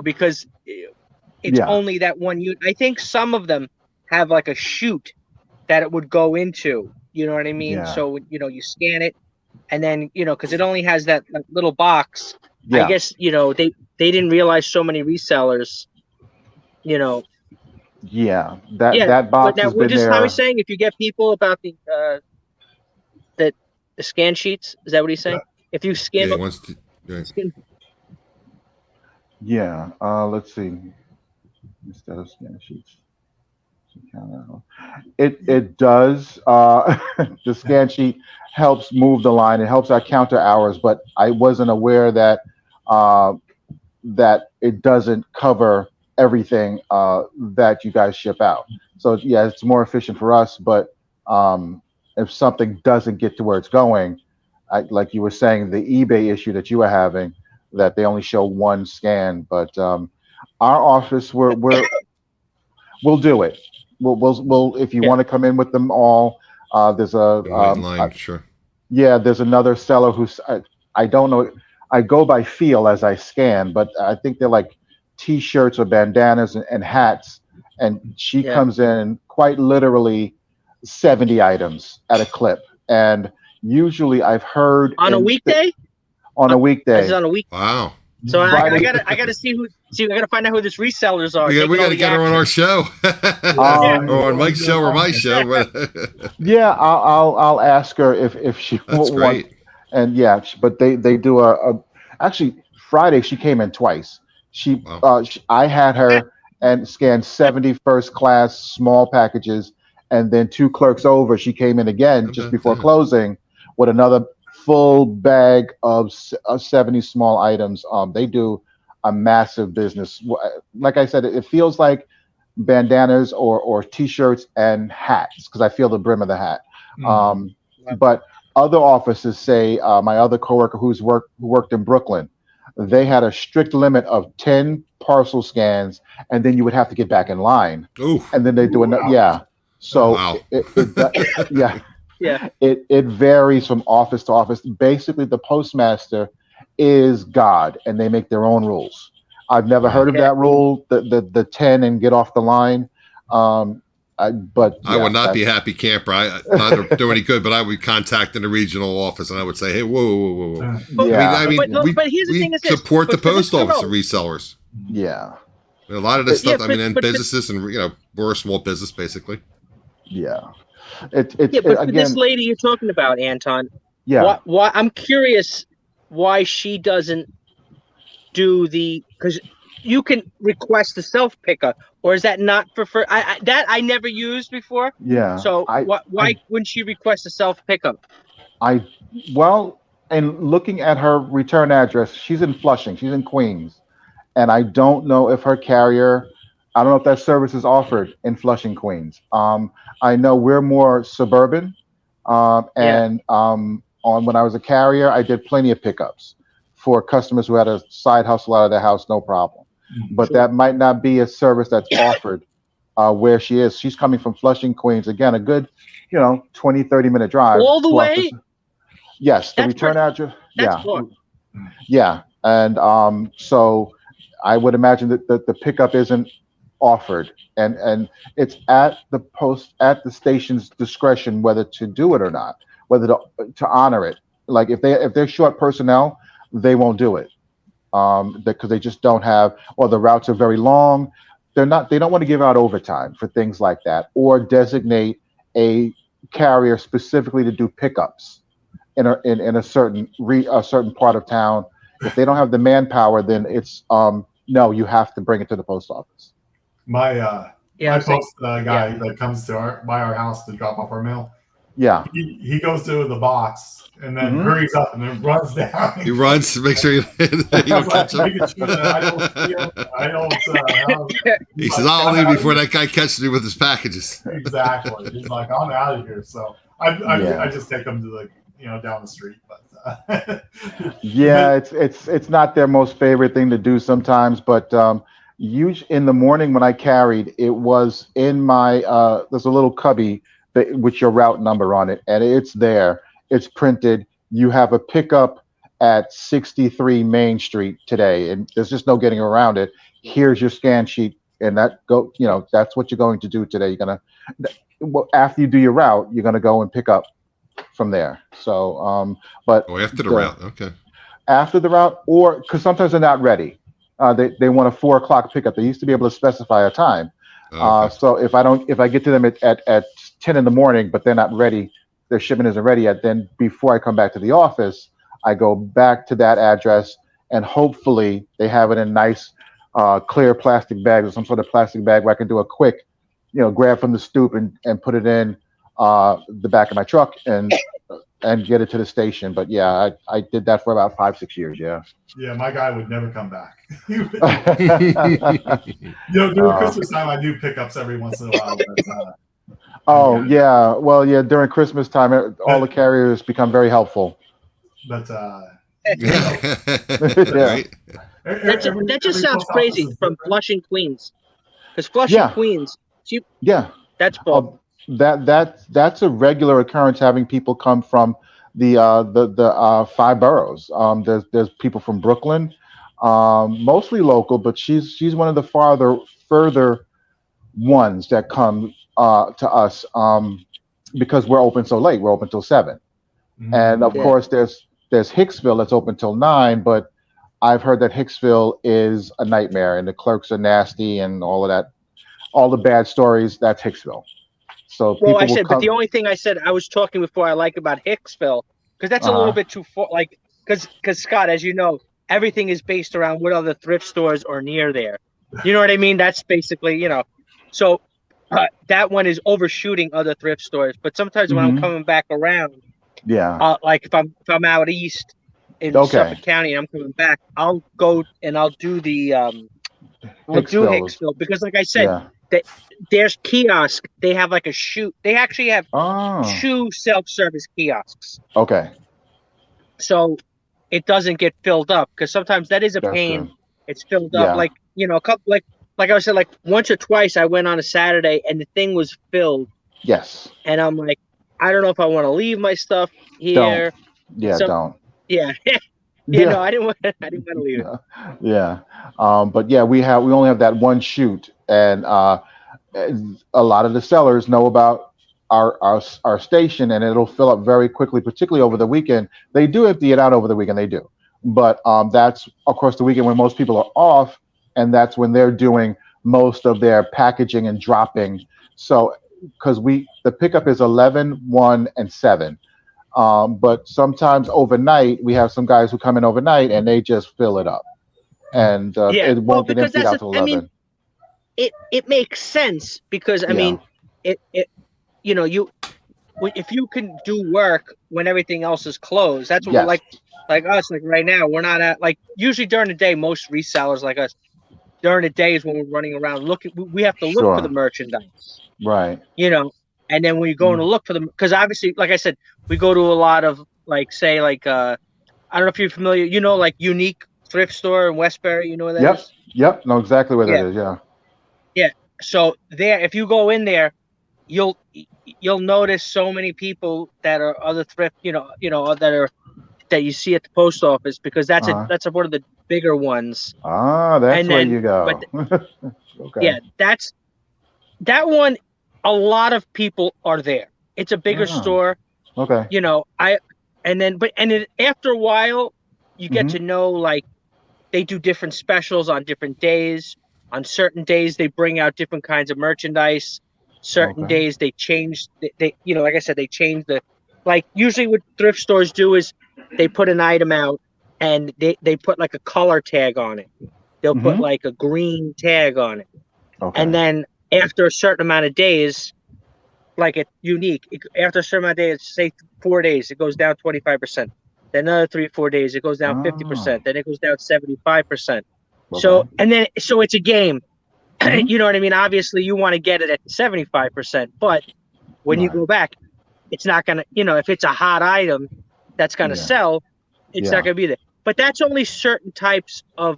because it's Yeah. only that one unit. I think some of them have like a chute that it would go into. You know what I mean? Yeah. So you scan it, and then because it only has that little box. Yeah. I guess they didn't realize so many resellers. Yeah. Yeah, That but box now has we're been just there. how he's saying if you get people about the scan sheets, is that what he's saying? If you Yeah, scan he wants to. Yeah. Yeah. Let's see. Instead of scan sheets. It does. The scan sheet helps move the line. It helps our counter hours, but I wasn't aware that that it doesn't cover everything that you guys ship out. So yeah, it's more efficient for us. But if something doesn't get to where it's going, like you were saying, the eBay issue that you were having, that they only show one scan. But our office, we'll do it. We'll if you Yeah. want to come in with them all. There's a Wait in line, sure. yeah. There's another seller who's I don't know. I go by feel as I scan, but I think they're like T-shirts or bandanas and hats. And she Yeah. comes in quite literally 70 items at a clip. And usually I've heard on a weekday. on a This weekday. is on a week. Wow. So I Friday- gotta see I gotta find out who this resellers are. We Taking got all to the get her on action. our show, or on Mike's show, or my show. Yeah, I'll ask her if she That's wants. great. And yeah, but they do actually Friday she came in twice. Wow. I had her and scanned 70 first class small packages, and then two clerks over she came in again How just about before that? closing with another full bag of 70 small items. They do a massive business. Like I said, it feels like bandanas or T-shirts and hats, because I feel the brim of the hat. But other offices say, my other coworker who worked in Brooklyn, they had a strict limit of 10 parcel scans, and then you would have to get back in line, Ooh. and then they do another. Yeah. So Wow. yeah. Yeah. It varies from office to office. Basically, the postmaster is God, and they make their own rules. I've never Wow. heard of that rule, the 10 and get off the line. But I would not be a happy camper. Not to do any good, but I would contact in the regional office and I would say, "Hey, whoa. Yeah. I mean, but here's the thing: is this, support the but for post this office row- and resellers. Yeah. A lot of this Yeah, stuff. but- and but- businesses, and we're a small business basically. Yeah. Yeah, but for again. this lady you're talking about, Anton, Yeah. why I'm curious why she doesn't do because you can request the self pickup, or is that not for that I never used before? Yeah. So why wouldn't she request a self pickup? Well, and looking at her return address, she's in Flushing. She's in Queens, and I don't know if her carrier. I don't know if that service is offered in Flushing, Queens. I know we're more suburban, Yeah. and on when I was a carrier, I did plenty of pickups for customers who had a side hustle out of their house, no problem. But Sure. that might not be a service that's offered where she is. She's coming from Flushing, Queens. Again, a good, 20, 30-minute drive All the to our way. Yes, the That's return pretty. address. That's Yeah, far. yeah, and so I would imagine that the pickup isn't offered, and it's at the station's discretion whether to do it or not, whether to honor it. Like if they're short personnel, they won't do it because they just don't have, or the routes are very long. They don't want to give out overtime for things like that, or designate a carrier specifically to do pickups in a certain part of town. If they don't have the manpower, then it's no, you have to bring it to the post office. My Yeah, my I'm saying, post guy that comes to by our house to drop off our mail. Yeah. He goes to the box and then Mhm. hurries up and then runs down. He runs to make sure you don't catch him. Making sure that I don't see him. I don't. He says, "I'll leave before that guy catches me with his packages." Exactly. He's like, I'm out of here. So I just take him to the down the street. But Yeah, it's not their most favorite thing to do sometimes, but usually in the morning when I carried, it was in my there's a little cubby with your route number on it, and it's there. It's printed. You have a pickup at 63 Main Street today, and there's just no getting around it. Here's your scan sheet, and that's what you're going to do today. You're gonna after you do your route, you're gonna go and pick up from there. So, but after the route, okay. After the route, or because sometimes they're not ready. They want a 4 o'clock pickup. They used to be able to specify a time. Okay. So if I get to them at 10 in the morning, but they're not ready, their shipment isn't ready yet, then before I come back to the office, I go back to that address, and hopefully they have it in nice clear plastic bags or some sort of plastic bag where I can do a quick, grab from the stoop and put it in the back of my truck and get it to the station. But yeah, I did that for about 5-6 years. Yeah. Yeah, my guy would never come back. During Christmas time, I do pickups every once in a while. But, yeah. Well, yeah, during Christmas time, all the carriers become very helpful. But Yeah. Right. that just sounds crazy from Flushing, Queens, because Flushing, Queens. That's cool. That's a regular occurrence, having people come from the 5 boroughs. There's people from Brooklyn, mostly local, but she's one of the further ones that come to us because we're open so late. We're open till 7, and of course there's Hicksville that's open till 9, but I've heard that Hicksville is a nightmare and the clerks are nasty and all of that, all the bad stories. That's Hicksville. So but the only thing I said I was talking before I like about Hicksville, because that's a little bit too far. Like, because Scott, as you know, everything is based around what other thrift stores are near there. You know what I mean? That's basically, so that one is overshooting other thrift stores. But sometimes when I'm coming back around, like if I'm out east in Suffolk County and I'm coming back, I'll go and I'll do the we'll do Hicksville, because like I said, there's kiosk. They have like a shoe. They actually have 2 self-service kiosks. Okay. So it doesn't get filled up, because sometimes that is a pain. True. It's filled up, like a couple, like I said, like once or twice I went on a Saturday and the thing was filled. Yes. And I'm like, I don't know if I want to leave my stuff here. Don't. Yeah. No, I didn't want to leave it. Yeah. But yeah, we only have that one shoot, and a lot of the sellers know about our station, and it'll fill up very quickly, particularly over the weekend. They do empty it out over the weekend, they do. But that's, of course, the weekend when most people are off, and that's when they're doing most of their packaging and dropping. So, because the pickup is 11, 1, and 7. But sometimes overnight, we have some guys who come in overnight and they just fill it up. And it won't get emptied out till 11. I mean, it makes sense, because I mean, it if you can do work when everything else is closed, that's what we're Yes. like us. Like right now, we're not at like usually during the day. Most resellers like us during the day is when we're running around looking. We have to look for the Sure. merchandise, Right. and then when you go to look for them, because obviously, like I said, we go to a lot of like say like I don't know if you're familiar, like Unique Thrift Store in Westbury. You know what that is? Yep. Know exactly where that Yeah, is. Yeah. yeah. So there, if you go in there, you'll notice so many people that are other thrift, that you see at the post office because that's one of the bigger ones. That's And where then, you but go. Okay. yeah, that one. A lot of people are there. It's a bigger Oh, store, okay. after a while, you get Mm-hmm. to know like they do different specials on different days. On certain days, they bring out different kinds of merchandise. Certain Okay. days, they change. Like I said, they change like usually what thrift stores do is they put an item out and they put like a color tag on it. They'll put Mm-hmm. like a green tag on it. And Okay. then after a certain amount of days, like it's unique. After a certain amount of days, say 4 days, it goes down 25%. Then another 3 or 4 days, it goes down Oh, 50%. Then it goes down 75%. okay. So it's a game. Mm-hmm. You know what I mean? Obviously, you want to get it at 75%, but when you Right. go back, it's not gonna. If it's a hot item that's gonna Yeah. sell, it's not Yeah. gonna be there. But that's only certain types of,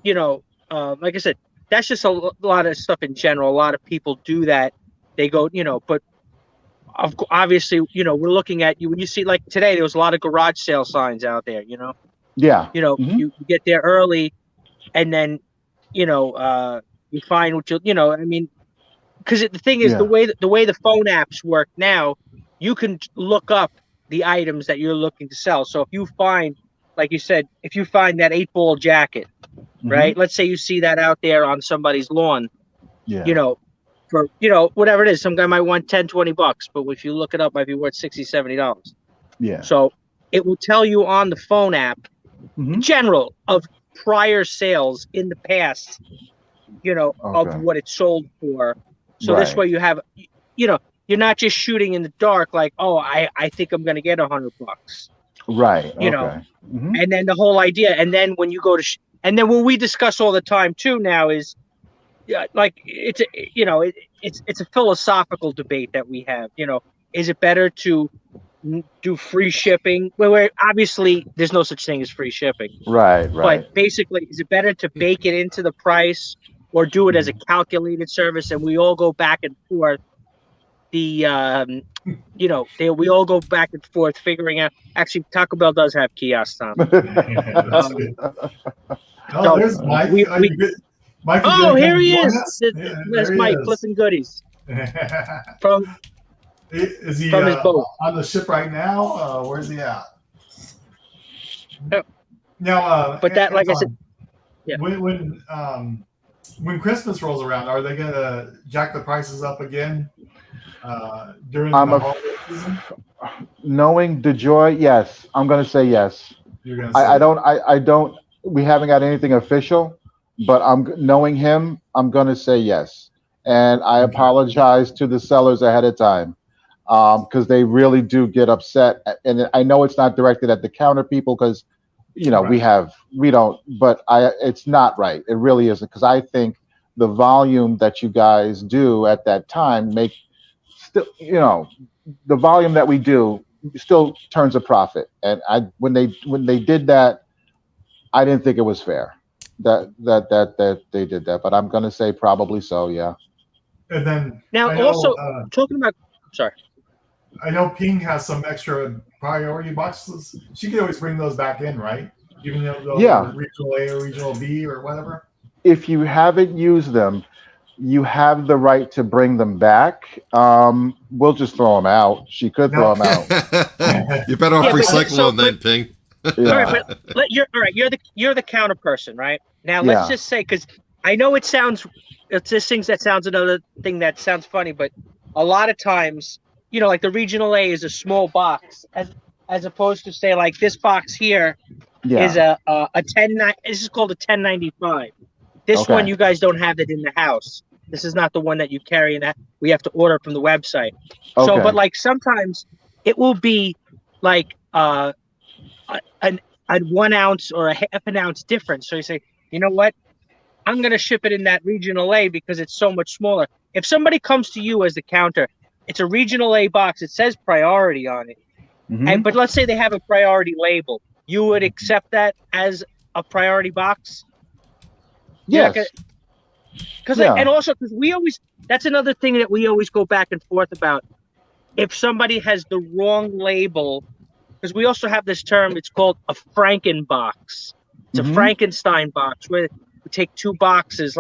like I said, that's just a lot of stuff in general. A lot of people do that. They go, but obviously, we're looking at you when you see like today. There was a lot of garage sale signs out there. Yeah. Mm-hmm. You get there early, and then you find what I mean, because the thing is Yeah. the way the phone apps work now, you can look up the items that you're looking to sell. So if you find, like you said, if you find that 8-ball jacket, Mm-hmm. right? Let's say you see that out there on somebody's lawn, you Yeah. know, for whatever it is, some guy might want $10-20, but if you look it up, might be worth $60-70. Yeah. So it will tell you on the phone app Mm-hmm. general of prior sales in the past, of Okay. what it sold for. So this Right. way you have, you're not just shooting in the dark like, oh, I think I'm going to get $100, Right. Okay. Mm-hmm. and then the whole idea. And then when you go to, and then when we discuss all the time too now is, like it's a philosophical debate that we have. Is it better to do free shipping? Where obviously there's no such thing as free shipping, Right. but Right. basically, is it better to bake it into the price or do it as a calculated service? And we all go back and forth. We all go back and forth figuring out. Actually, Taco Bell does have kiosks, Tom. That's Um, good. Oh, so there's Mike. we, Are we you good? Mike, you oh, gonna here come he join is. us? Yeah, There's there he Mike is. flipping goodies from Is he his boat. on the ship right now? Where's he at? Yep. Now, But that, like I said, Anton, yeah. When Christmas rolls around, are they gonna jack the prices up again during I'm the a- holiday season? Knowing DeJoy, yes, I'm gonna say yes. You're gonna say I don't. We haven't got anything official, but knowing him, I'm gonna say yes. And I Okay. apologize to the sellers ahead of time because they really do get upset. And I know it's not directed at the counter people because Right. we don't. But it's not right. It really isn't because I think the volume that you guys do at that time make still the volume that we do still turns a profit. And when they did that, I didn't think it was fair that they did that. But I'm gonna say probably so. Yeah. And then Now I know also talking about. Sorry. I know Ping has some extra priority boxes. She could always bring those back in, right? Even though those Yeah. are regional A or regional B or whatever. If you haven't used them, you have the right to bring them back. We'll just throw them out. She could throw them out. You're better off Yeah, but- recycling so- them then, Ping. All Yeah. right, but you're the counter person, right? Now let's Yeah. just say, because I know it's this thing that sounds another thing that sounds funny, but a lot of times, like the regional A is a small box, as opposed to say like this box here is Yeah. a 10. This is called a 1095. This one Okay. you guys don't have it in the house. This is not the one that you carry, and that we have to order from the website. Okay. So, but like sometimes it will be like an 1 ounce or a half an ounce difference. So you say, you know what? I'm going to ship it in that regional A because it's so much smaller. If somebody comes to you as the counter, it's a regional A box. It says priority on it. Mhm. But let's say they have a priority label. You would accept that as a priority box? Yes. And also because that's another thing that we always go back and forth about. If somebody has the wrong label, because we also have this term, it's called a Franken box. It's a Frankenstein box where we take 2 boxes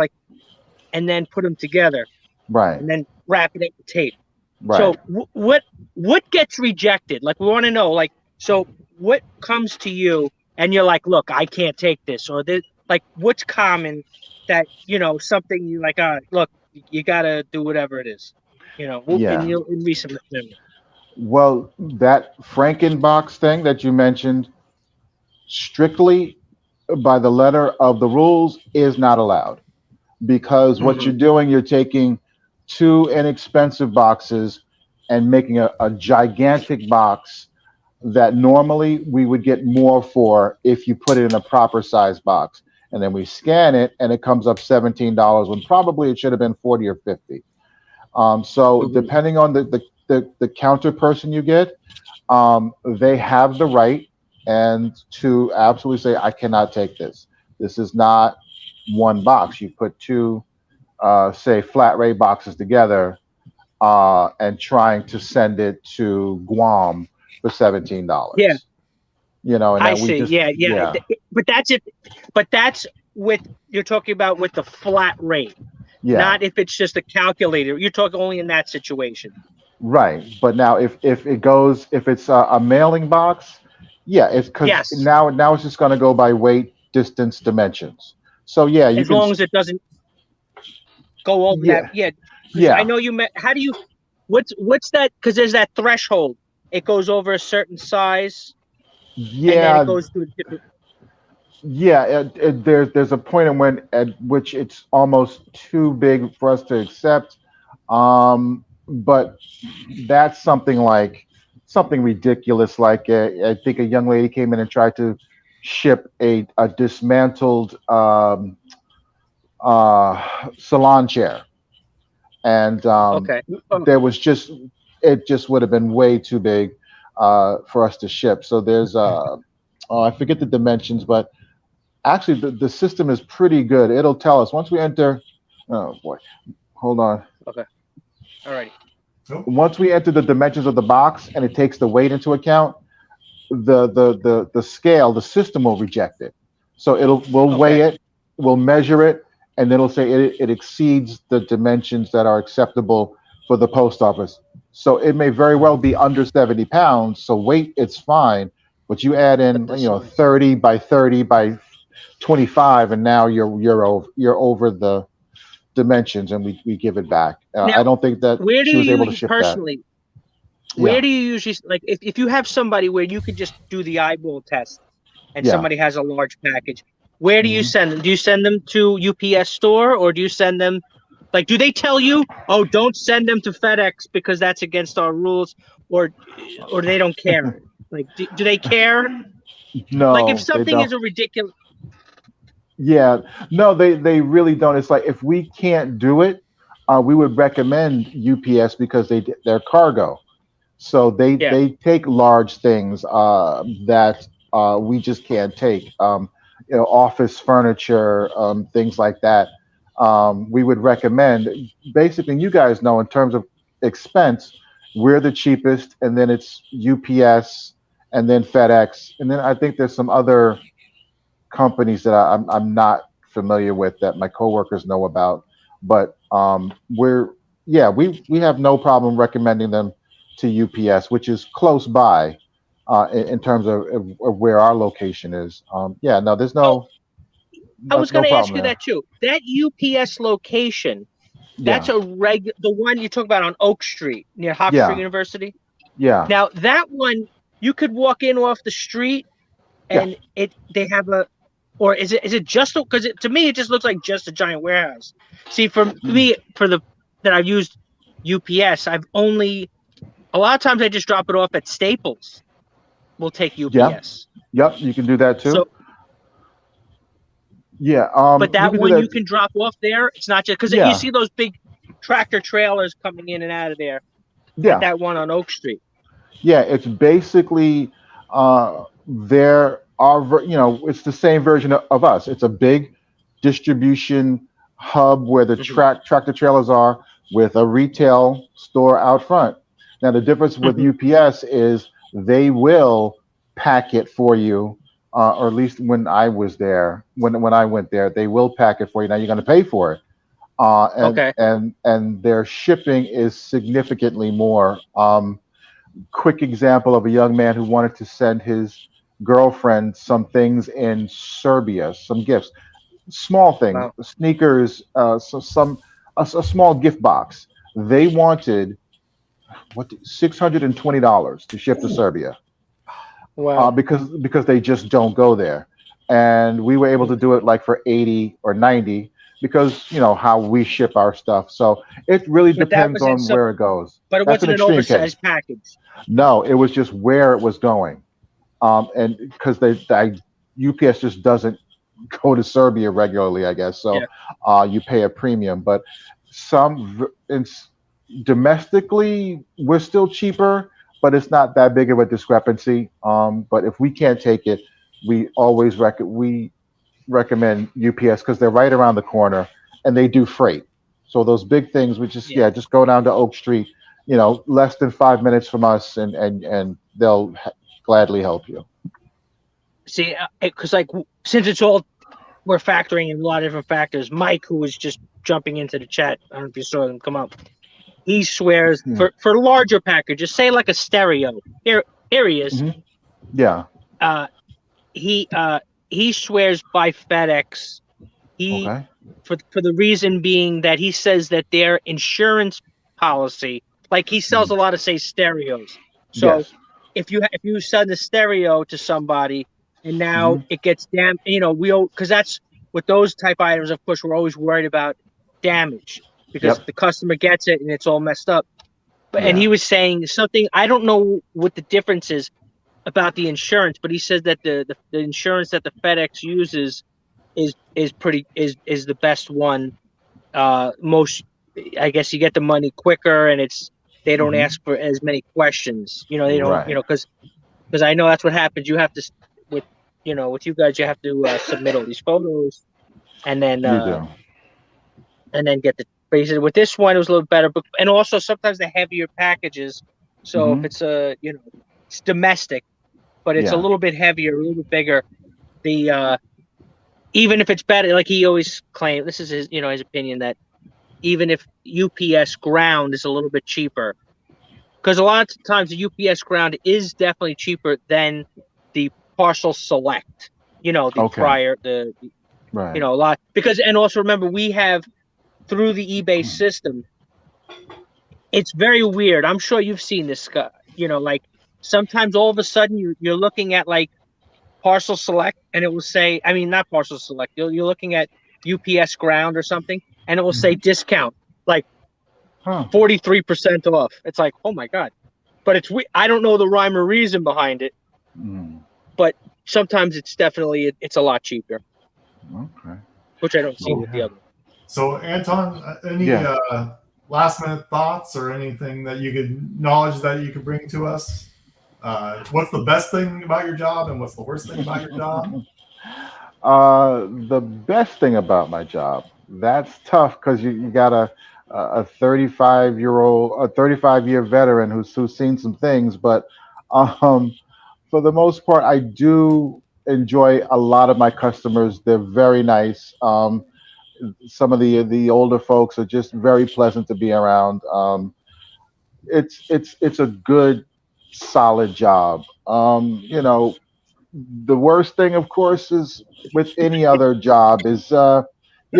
and then put them together, Right. and then wrap it up with tape. Right. So what gets rejected? Like we want to know, so what comes to you and you're like, look, I can't take this, or this, like what's common that something you like, look, you gotta do whatever it is, in recent memory. Well, that Frankenbox thing that you mentioned, strictly by the letter of the rules, is not allowed, because what you're doing, you're taking 2 inexpensive boxes and making a gigantic box that normally we would get more for if you put it in a proper size box. And then we scan it and it comes up $17 when probably it should have been 40 or 50. So depending on the counter person you get, they have the right and to absolutely say, I cannot take this. This is not one box. You put 2, say, flat rate boxes together and trying to send it to Guam for $17. Yeah. And I see. Yeah. But that's it. But that's you're talking about with the flat rate. Yeah. Not if it's just a calculator. You're talking only in that situation. Right. But now if it's a mailing box, it's because now it's just going to go by weight, distance, dimensions. So as long as it doesn't go over that. Yeah. I know you met. How do you? What's that? Because there's that threshold. It goes over a certain size. Yeah. And then it goes to a different. Yeah. There's a point at which it's almost too big for us to accept. But that's something ridiculous. Like I think a young lady came in and tried to ship a dismantled salon chair, and there was it just would have been way too big for us to ship. So there's I forget the dimensions, but actually the system is pretty good. It'll tell us once we enter. Oh boy, hold on. Okay. All right. Once we enter the dimensions of the box and it takes the weight into account, the scale, the system will reject it. So we'll weigh it, we'll measure it, and then it'll say it exceeds the dimensions that are acceptable for the post office. So it may very well be under 70 pounds. So weight, it's fine, but you add in 30 by 30 by 25, and now you're over the dimensions, and we give it back. Now, I don't think that she was able to ship personally, that. Where do you usually, like, if you have somebody where you could just do the eyeball test and somebody has a large package, where do you send them? Do you send them to UPS store, or do you send them, like, do they tell you, oh, don't send them to FedEx because that's against our rules, or they don't care? Like, do they care? No. Like, if something is a ridiculous. Yeah, no, they really don't. It's like if we can't do it, we would recommend UPS because they're cargo, so they take large things that we just can't take. Office furniture, things like that. We would recommend. Basically, you guys know in terms of expense, we're the cheapest, and then it's UPS, and then FedEx, and then I think there's some other companies that I'm not familiar with that my coworkers know about, but we have no problem recommending them to UPS, which is close by in terms of where our location is. There's no. I was going to ask you that too. That UPS location, that's the one you talk about on Oak Street near Hofstra University. Yeah. Now that one, you could walk in off the street, and they have or is it just because to me it just looks like just a giant warehouse? See, for me, that I've used UPS, I've only a lot of times I just drop it off at Staples. We'll take Yeah. UPS. Yep. You can do that too. So, yeah. but that one you can drop off there. It's not just because you see those big tractor trailers coming in and out of there. Yeah. At that one on Oak Street. Yeah. It's basically it's the same version of us. It's a big distribution hub where the tractor trailers are with a retail store out front. Now the difference with UPS is they will pack it for you, or at least when I was there, when I went there, they will pack it for you. Now you're going to pay for it, and their shipping is significantly more. Quick example of a young man who wanted to send his girlfriend some things in Serbia, some gifts, small things, sneakers, a small gift box. They wanted $620 to ship to Serbia. Wow. Because they just don't go there, and we were able to do it like for 80 or 90 because how we ship our stuff. So it really depends on where it goes. But it wasn't an oversized package. No, it was just where it was going, and because UPS just doesn't go to Serbia regularly, I guess. So you pay a premium, but domestically we're still cheaper, but it's not that big of a discrepancy. But if we can't take it, we always recommend UPS because they're right around the corner and they do freight. So those big things, we just go down to Oak Street, less than 5 minutes from us, and they'll gladly help you. See, because since it's all we're factoring in a lot of different factors. Mike, who was just jumping into the chat, I don't know if you saw him come up. He swears for larger packages, say like a stereo. Here he is. Mm-hmm. Yeah. He swears by FedEx. For the reason being that he says that their insurance policy, like he sells a lot of stereos. So if you send a stereo to somebody and now it gets damaged, because that's with those type items. Of course, we're always worried about damage because the customer gets it and it's all messed up. And he was saying something, I don't know what the difference is about the insurance, but he says that the insurance that the FedEx uses is the best one. Most, I guess, you get the money quicker and they don't ask for as many questions. They don't, because I know that's what happens. You have to with you guys, you have to submit all these photos and then get the. But he said with this one it was a little better, and also sometimes the heavier packages. So if it's it's domestic, but it's a little bit heavier, a little bit bigger. The even if it's better, like he always claimed, this is his his opinion, that even if UPS ground is a little bit cheaper, because a lot of times the UPS ground is definitely cheaper than the parcel select. Prior a lot, because, and also remember, we have through the eBay system. It's very weird. I'm sure you've seen this, like sometimes all of a sudden you're looking at like parcel select and it will say, I mean, not parcel select, you're looking at UPS ground or something and it will say discount, like 43% off. It's like, oh my God. But I don't know the rhyme or reason behind it, but sometimes it's definitely, it's a lot cheaper. Okay. Which I don't see with the other. So Anton, any last minute thoughts or anything that you could knowledge that you could bring to us? What's the best thing about your job and what's the worst thing about your job? The best thing about my job, that's tough because you got a 35-year veteran who's seen some things, but for the most part, I do enjoy a lot of my customers. They're very nice. Some of the older folks are just very pleasant to be around. It's a good, solid job. The worst thing, of course, is with any other job is your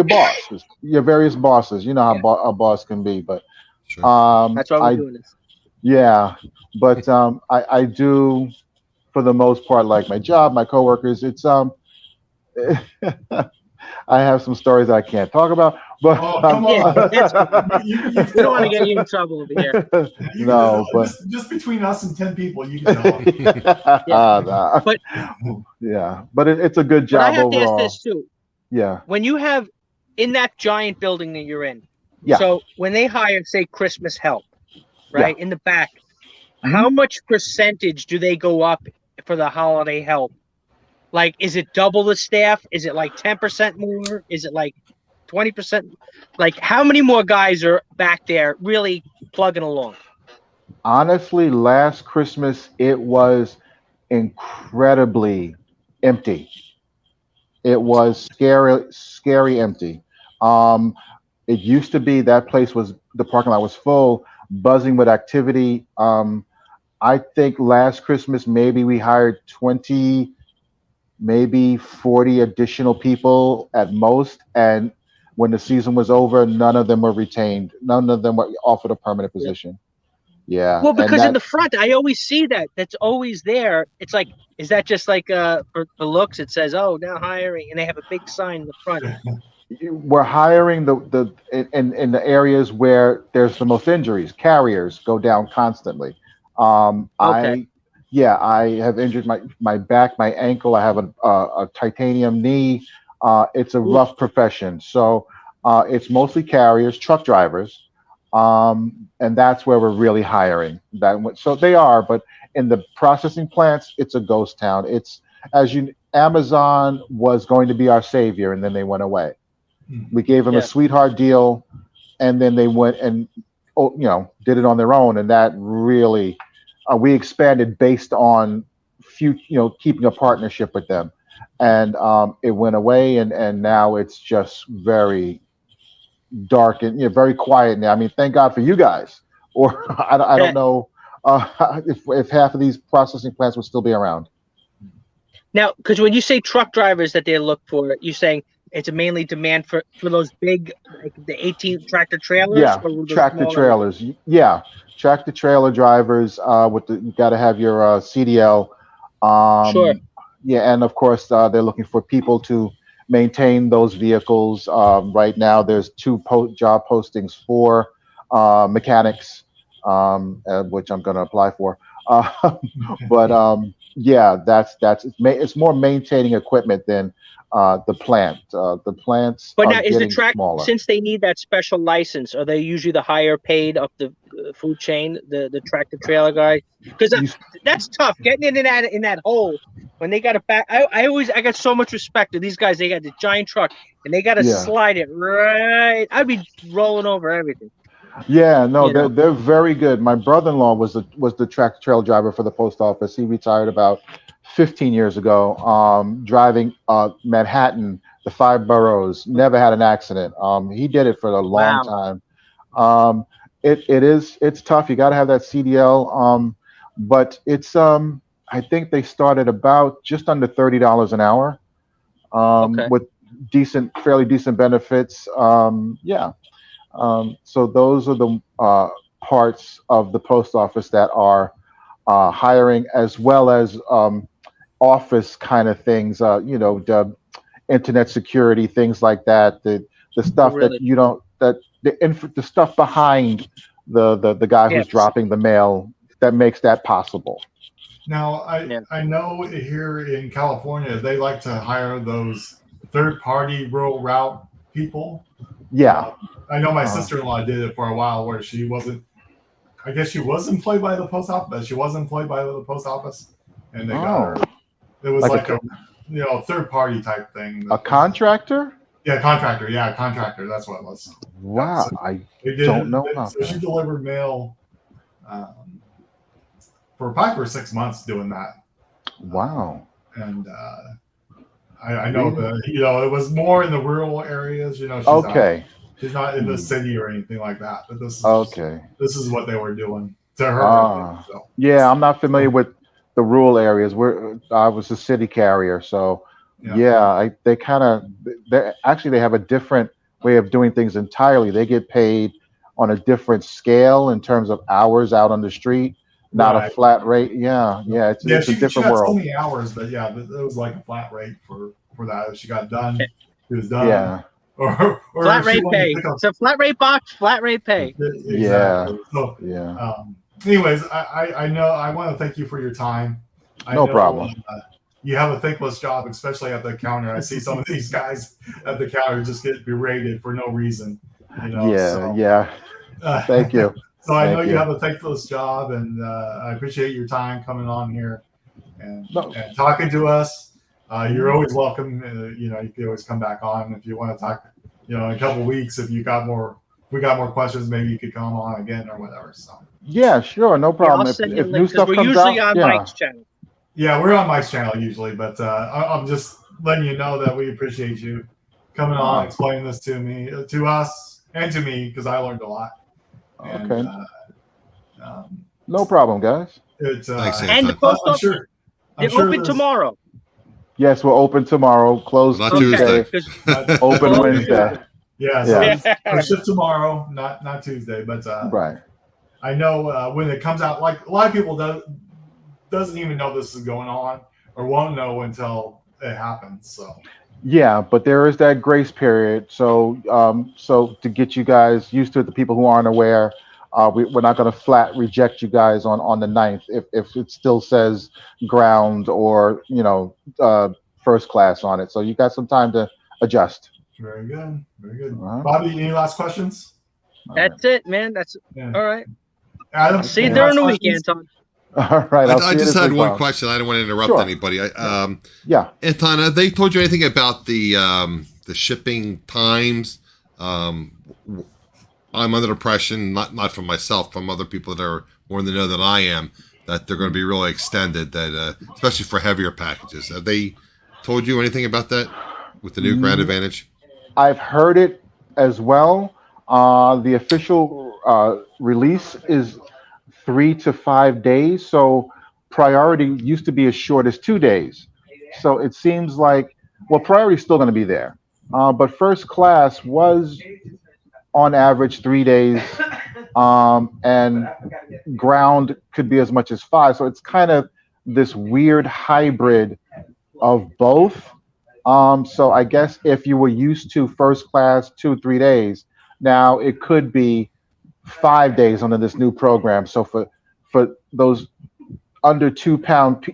bosses, your various bosses. You know how a boss can be, but that's why we're doing this. Yeah, but I do, for the most part, like my job, my coworkers. It's I have some stories I can't talk about, but Oh, come Yeah, on. that's You can we don't tell want to us. get you in trouble over here. You can, no, but just between us and 10 people, you can tell us. Yeah, nah. but Yeah, but it's a good I job have to ask overall. this too. Yeah, When you have in that giant building that you're in, yeah, so when they hire, say, Christmas help, yeah. right in the back, Mhm. how much percentage do they go up for the holiday help? Like, is it double the staff? Is it like 10% more? Is it like 20%? Like, how many more guys are back there really plugging along? Honestly, last Christmas it was incredibly empty. It was scary, scary empty. Um, it used to be that place was the parking lot was full, buzzing with activity. I think last Christmas maybe we hired 20, maybe 40 additional people at most, and when the season was over, none of them were retained. None of them were offered a permanent Yeah. position. Yeah, Well, and because in that the front, I always see that. That's always there. It's like, is that just like for looks? It says, "Oh, now hiring," and they have a big sign in the front. we're hiring the in the areas where there's the most injuries. Carriers go down constantly. Okay. I yeah, I have injured my back, my ankle. I have a titanium knee. It's a Ooh, rough profession, so it's mostly carriers, truck drivers, and that's where we're really hiring. So they are, but in the processing plants, it's a ghost town. It's as you Amazon was going to be our savior, and then they went away. We gave them a yeah. sweetheart deal, and then they went and did it on their own, and that really we expanded based on keeping a partnership with them, and it went away, and now it's just very dark and very quiet now. I mean, thank God for you guys, or I don't know if half of these processing plants would still be around. Now, because when you say truck drivers that they look for, you're saying it's a mainly demand for those big, like the 18 tractor trailers, Yeah, or the tractor smaller ones? trailers. Yeah, tractor trailer drivers. With you got to have your CDL. Sure. Yeah, and of course they're looking for people to maintain those vehicles. Right now, there's two job postings for mechanics, which I'm going to apply for. Uh, but yeah, it's more maintaining equipment than the plant. The plants But are now, is the getting track smaller. since they need that special license? Are they usually the higher paid up the food chain, the tractor trailer guy? Because You, that's tough getting in that hole when they got to back. I got so much respect to these guys. They got the giant truck and they got to yeah. slide it right. I'd be rolling over everything. Yeah, no, You they're know. they're very good. My brother-in-law was the tractor trailer driver for the post office. He retired about 15 years ago, driving Manhattan, the five boroughs. Never had an accident. He did it for a long Wow. time. Um, it's tough. You got to have that CDL. But it's I think they started about just under $30 an hour, Okay. with fairly decent benefits. Yeah. So those are the parts of the post office that are hiring, as well as office kind of things. The internet security, things like that. The Oh, stuff that really? you don't that the stuff behind the guy who's Yes. dropping the mail that makes that possible. Now, Yeah. I know here in California, they like to hire those third-party rural route people. Yeah. I know my Uh, sister-in-law did it for a while where she wasn't, I guess she was employed by the post office, but she was employed by the post office. And they got her, oh, it was like like a, third-party type thing. a contractor? Yeah, contractor. Yeah, contractor. That's what it was. Yeah, so Wow, I they don't did. know about So she that. delivered mail for probably for 6 months doing that. Wow. And I know Really? that it was more in the rural areas. Okay. She's not in the Hmm. city or anything like that. But Okay. this is what they were doing to her. Ah, So, yeah, I'm not familiar so with the rural areas. I was a city carrier, so yeah, yeah, they have a different way of doing things entirely. They get paid on a different scale in terms of hours out on the street, not a right. flat rate. Yeah, yeah, Yeah, it's a she different got so world. many hours, but yeah, it was like a flat rate for for that. If she got done, it was done. Yeah. Or flat rate pay. It's a flat rate box, flat rate pay. Exactly. Yeah. So, Yeah. Anyways, I know I want to thank you for your time. No problem. You have a thankless job, especially at the counter. I see some of these guys at the counter just get berated for no reason. Yeah. Thank you. So I know you have a thankless job, and I appreciate your time coming on here and talking to us. You're always welcome. You can always come back on if you want to talk. In a couple of weeks, if we got more questions, maybe you could come on again or whatever. So yeah, sure, no problem. I'll send you a link because we're usually on Mike's channel. Yeah, we're on Mike's channel usually, but I'm just letting you know that we appreciate you coming on, explaining this to us, and to me, because I learned a lot. And, okay. No problem, guys. Thanks, and the post office, they're open tomorrow. Yes, we're open tomorrow. Closed not Tuesday. Open Wednesday. Yeah, so we're shift tomorrow, not Tuesday, but right. I know when it comes out, like a lot of people doesn't even know this is going on or won't know until it happens. So yeah, but there is that grace period. So so to get you guys used to it, the people who aren't aware, we're not going to flat reject you guys on the 9th if it still says ground or first class on it. So you got some time to adjust. Very good. Very good. Bobby, any last questions? That's it, man. That's all right. Adam, see you during the week, Anton. All right. I just had one question. I don't want to interrupt anybody. Yeah. Anton, have they told you anything about the shipping times? I'm under the impression, not from myself, from other people that are more in the know than I am, that they're going to be really extended. That especially for heavier packages. Have they told you anything about that with the new Ground Advantage? I've heard it as well. The official release is 3 to 5 days. So priority used to be as short as 2 days. So it seems like, priority is still going to be there. But first class was on average 3 days. And ground could be as much as 5. So it's kind of this weird hybrid of both. So I guess if you were used to first class 2-3 days, now it could be 5 days under this new program. So for those under 2 pound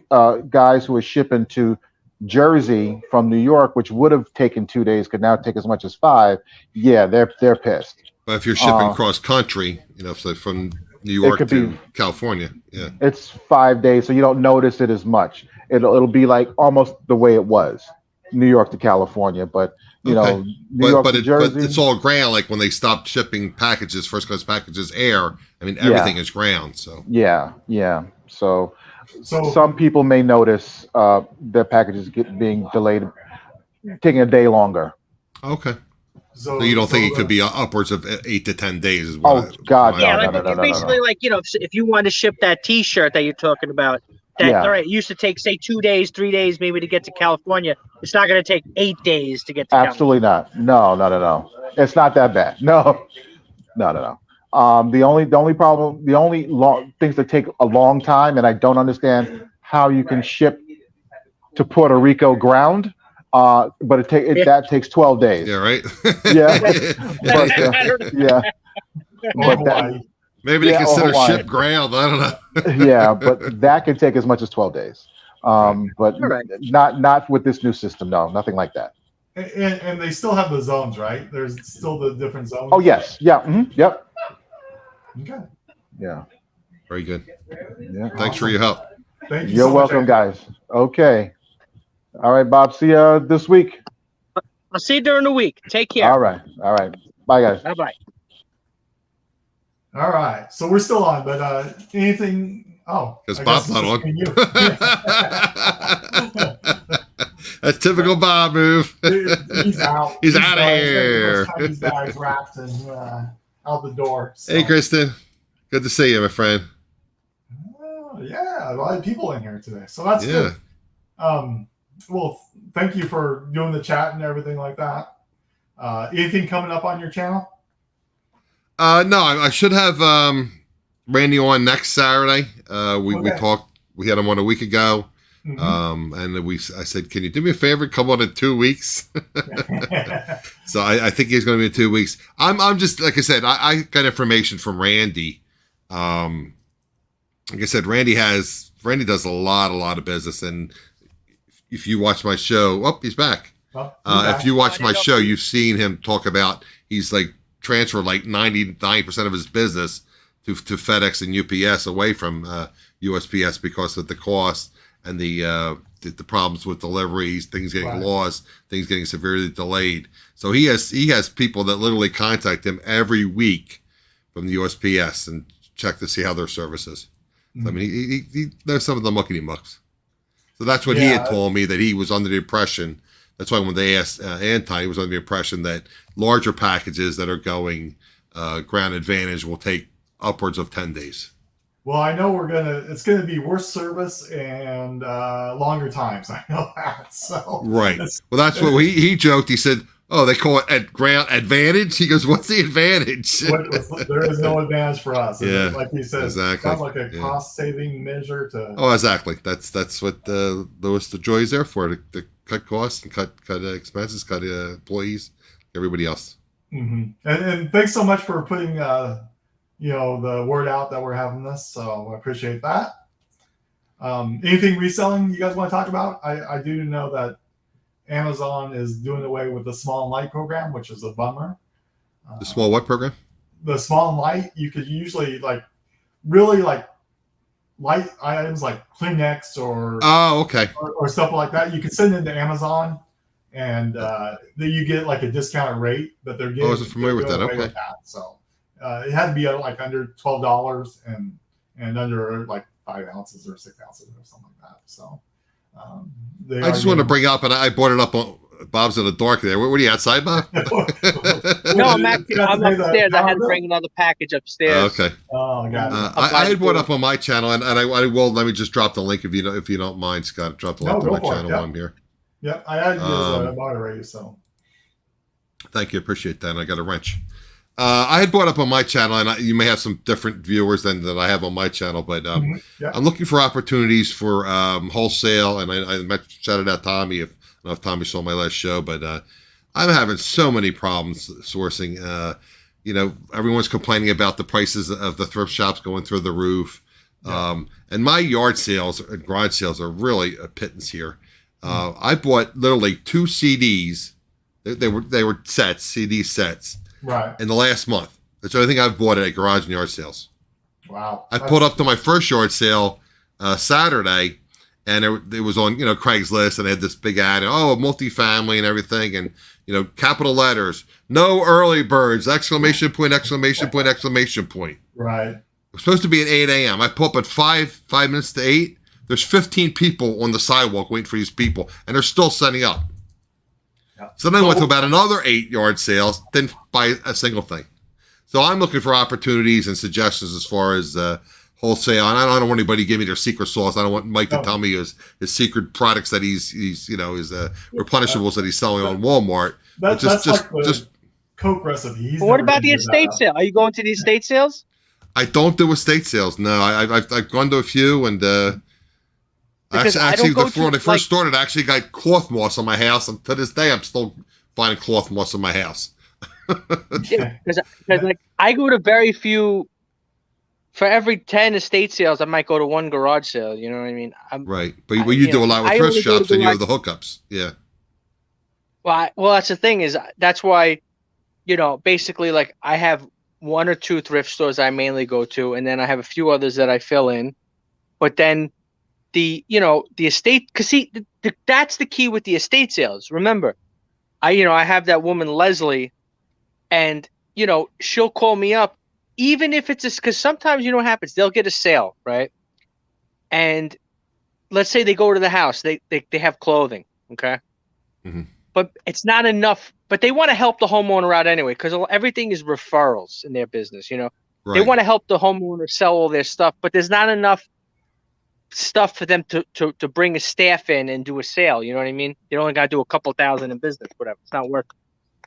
guys who are shipping to Jersey from New York, which would have taken 2 days, could now take as much as 5. Yeah, they're pissed. But if you're shipping cross country, so from New York to California, yeah, it's 5 days, so you don't notice it as much. It'll be like almost the way it was, New York to California, but New York to Jersey. But it's all ground. Like when they stopped shipping packages, first class packages, air. I mean, everything is ground. So yeah. So some people may notice their packages being delayed, taking a day longer. Okay. So you don't think it could be upwards of 8 to 10 days? God, yeah. No, basically, like if you want to ship that T-shirt that you're talking about. All right, it used to take, say, 2 days, 3 days maybe to get to California. It's not going to take 8 days to get to Absolutely California. No. It's not that bad. No. The only problem, the only things that take a long time, and I don't understand how you can ship to Puerto Rico ground, but that takes 12 days. Yeah, right? But maybe they consider ship ground. I don't know. Yeah, but that can take as much as 12 days. But not with this new system. No, nothing like that. And they still have the zones, right? There's still the different zones. Oh yes, yeah, yep. Okay. Yeah. Very good. Yeah. Thanks for your help. Thank you. You're welcome, guys. Okay. All right, Bob. See you this week. I'll see you during the week. Take care. All right. Bye, guys. Bye. All right. So we're still on, but anything? Oh, because Bob's not on. That's typical Bob move. He's out. He's out of here. His bags wrapped and out the door. So. Hey, Kristen. Good to see you, my friend. Yeah, a lot of people in here today, so that's good. Well, thank you for doing the chat and everything like that. Anything coming up on your channel? No, I should have Randy on next Saturday. We talked. We had him on a week ago. And I said, can you do me a favor? Come on in 2 weeks. So I think he's going to be in 2 weeks. I'm just, like I said, I got information from Randy. Like I said, Randy does a lot of business. And if you watch my show, he's back. If you watch my show, you've seen him talk about, he's like transferred like 99% of his business to FedEx and UPS away from USPS because of the cost and the problems with deliveries, things getting lost, things getting severely delayed. So he has people that literally contact him every week from the USPS and check to see how their service is. So, I mean, he knows some of the muckety mucks. So that's what he had told me, that he was under the impression. That's why when they asked Anton, he was under the impression that larger packages that are going Ground Advantage will take upwards of 10 days. Well, I know it's going to be worse service and longer times. I know that. So right. Well, that's what he joked. He said, "Oh, they call it at Ground Advantage." He goes, "What's the advantage?" There is no advantage for us. Yeah, like you said, exactly. It sounds like a cost-saving measure to. Oh, exactly. That's what the Joy is there for, to cut costs and cut expenses, cut employees, everybody else. And thanks so much for putting the word out that we're having this. So I appreciate that. Anything reselling you guys want to talk about? I do know that Amazon is doing away with the small and light program, which is a bummer. The small what program? The small and light. You could usually really light items like Kleenex or or stuff like that. You could send into Amazon, and then you get like a discounted rate. But they're getting. I wasn't familiar with that. Okay. So it had to be like under $12 and under like 5 ounces or 6 ounces or something like that. So I just want to bring up, and I brought it up on Bob's in the dark there. What are you outside, Bob? No, I'm upstairs. I had to bring another package upstairs. Okay. Oh, got it. I had one up on my channel, and I will. Let me just drop the link if you don't mind, Scott. Drop the link to my channel on here. Yep, I had you as a moderator, so. Thank you, appreciate that. And I got a wrench. I had brought up on my channel, and you may have some different viewers than that I have on my channel, but I'm looking for opportunities for wholesale, and I shouted out Tommy. I don't know if Tommy saw my last show, but I'm having so many problems sourcing. Everyone's complaining about the prices of the thrift shops going through the roof, and my yard sales and garage sales are really a pittance here. I bought literally 2 CDs. They were sets, CD sets. Right. In the last month. That's the only thing I've bought at garage and yard sales. Wow. I pulled up to my first yard sale Saturday, and it was on Craigslist, and they had this big ad, multifamily and everything, and capital letters, no early birds, exclamation point, exclamation point, exclamation point. Right. It was supposed to be at 8 a.m. I pull up at 5 minutes to 8. There's 15 people on the sidewalk waiting for these people, and they're still setting up. So then I went to about another 8 yard sales, didn't buy a single thing. So I'm looking for opportunities and suggestions as far as wholesale. And I don't want anybody to give me their secret sauce. I don't want Mike to tell me his secret products that he's his replenishables that he's selling on Walmart. That's just Coke recipe. What about the estate sale? Are you going to the estate sales? I don't do estate sales. No, I've gone to a few, and actually, when I first started, I actually got cloth moss on my house, and to this day, I'm still finding cloth moss in my house. Because I go to very few. For every 10 estate sales, I might go to 1 garage sale. You know what I mean? Right, but you do a lot with thrift shops, and you have the hookups. Yeah. Well, that's the thing is that's why, basically, I have 1 or 2 thrift stores I mainly go to, and then I have a few others that I fill in, but then. The estate, because that's the key with the estate sales. Remember, I have that woman Leslie, and she'll call me up, even if it's because sometimes what happens, they'll get a sale, right? And let's say they go to the house, they have clothing, okay, but it's not enough. But they want to help the homeowner out anyway, because everything is referrals in their business. Right. They want to help the homeowner sell all their stuff, but there's not enough stuff for them to bring a staff in and do a sale. You know what I mean? You only got to do a couple thousand in business, whatever. It's not working.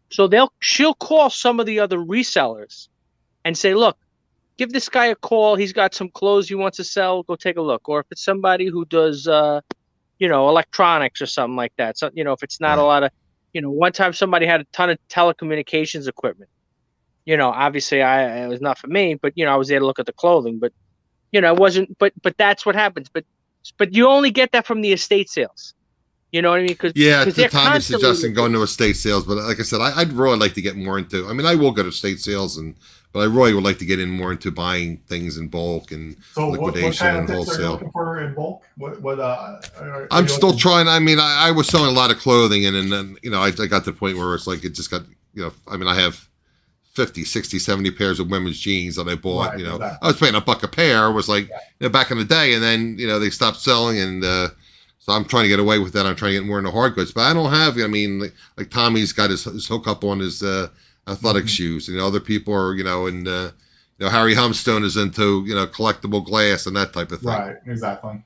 So she'll call some of the other resellers and say, look, give this guy a call. He's got some clothes he wants to sell. Go take a look. Or if it's somebody who does, electronics or something like that. So, if it's not a lot of, one time somebody had a ton of telecommunications equipment. Obviously it was not for me, but I was there to look at the clothing, but it wasn't, but that's what happens. But you only get that from the estate sales. You know what I mean? Because the time is suggesting going to estate sales, but like I said, I'd really like to get more into. I mean, I will go to estate sales, but I really would like to get in more into buying things in bulk and liquidation what kind of and things wholesale. Are you looking for in bulk? I'm still trying. I mean, I was selling a lot of clothing, and then I got to the point where it's like it just got I mean, I have 50, 60, 70 pairs of women's jeans that I bought. Right, exactly. I was paying $1 a pair. It was like back in the day, and then they stopped selling, and so I'm trying to get away with that. I'm trying to get more into hard goods, but I don't have. I mean, like Tommy's got his hookup on his athletic shoes, and other people are and Harry Humstone is into collectible glass and that type of thing. Right, exactly.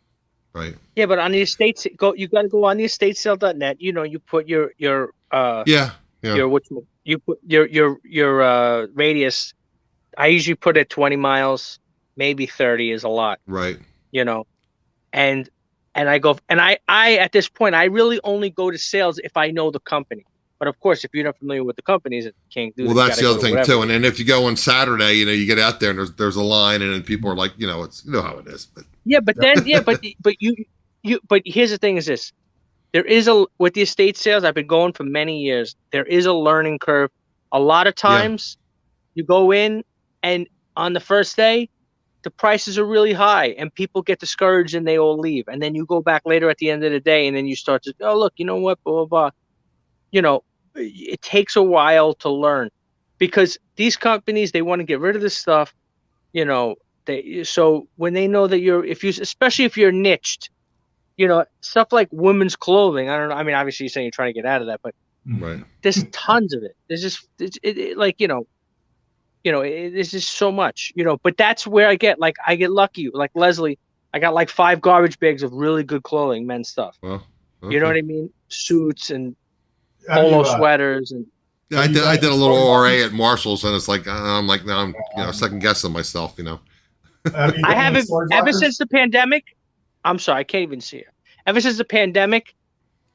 Right. Yeah, but on the estates, you got to go on the estatesale.net. You put your you put your radius. I usually put it 20 miles, maybe 30 is a lot. Right. And I go, and I at this point, I really only go to sales if I know the company. But of course, if you're not familiar with the companies, it can't do. Well, that's the other thing too. And then if you go on Saturday, you get out there and there's a line, and then people are like, it's how it is. But but here's the thing: is this? There is with the estate sales. I've been going for many years. There is a learning curve. A lot of times, you go in, and on the first day, the prices are really high, and people get discouraged and they all leave. And then you go back later at the end of the day, and then you start to, look, you know what, blah, blah, blah. It takes a while to learn, because these companies, they want to get rid of this stuff. So when they know that especially if you're niched, stuff like women's clothing. I don't know. I mean, obviously you're saying you're trying to get out of that, but there's tons of it. There's just it's just so much, but that's where I get lucky. Like Leslie, I got like 5 garbage bags of really good clothing, men's stuff. Well, okay. You know what I mean? Suits and polo sweaters. And yeah, I did a little ORA at Marshall's, and it's like, I'm like, now I'm second guessing myself, I haven't, ever since the pandemic. I'm sorry, I can't even see it. Ever since the pandemic,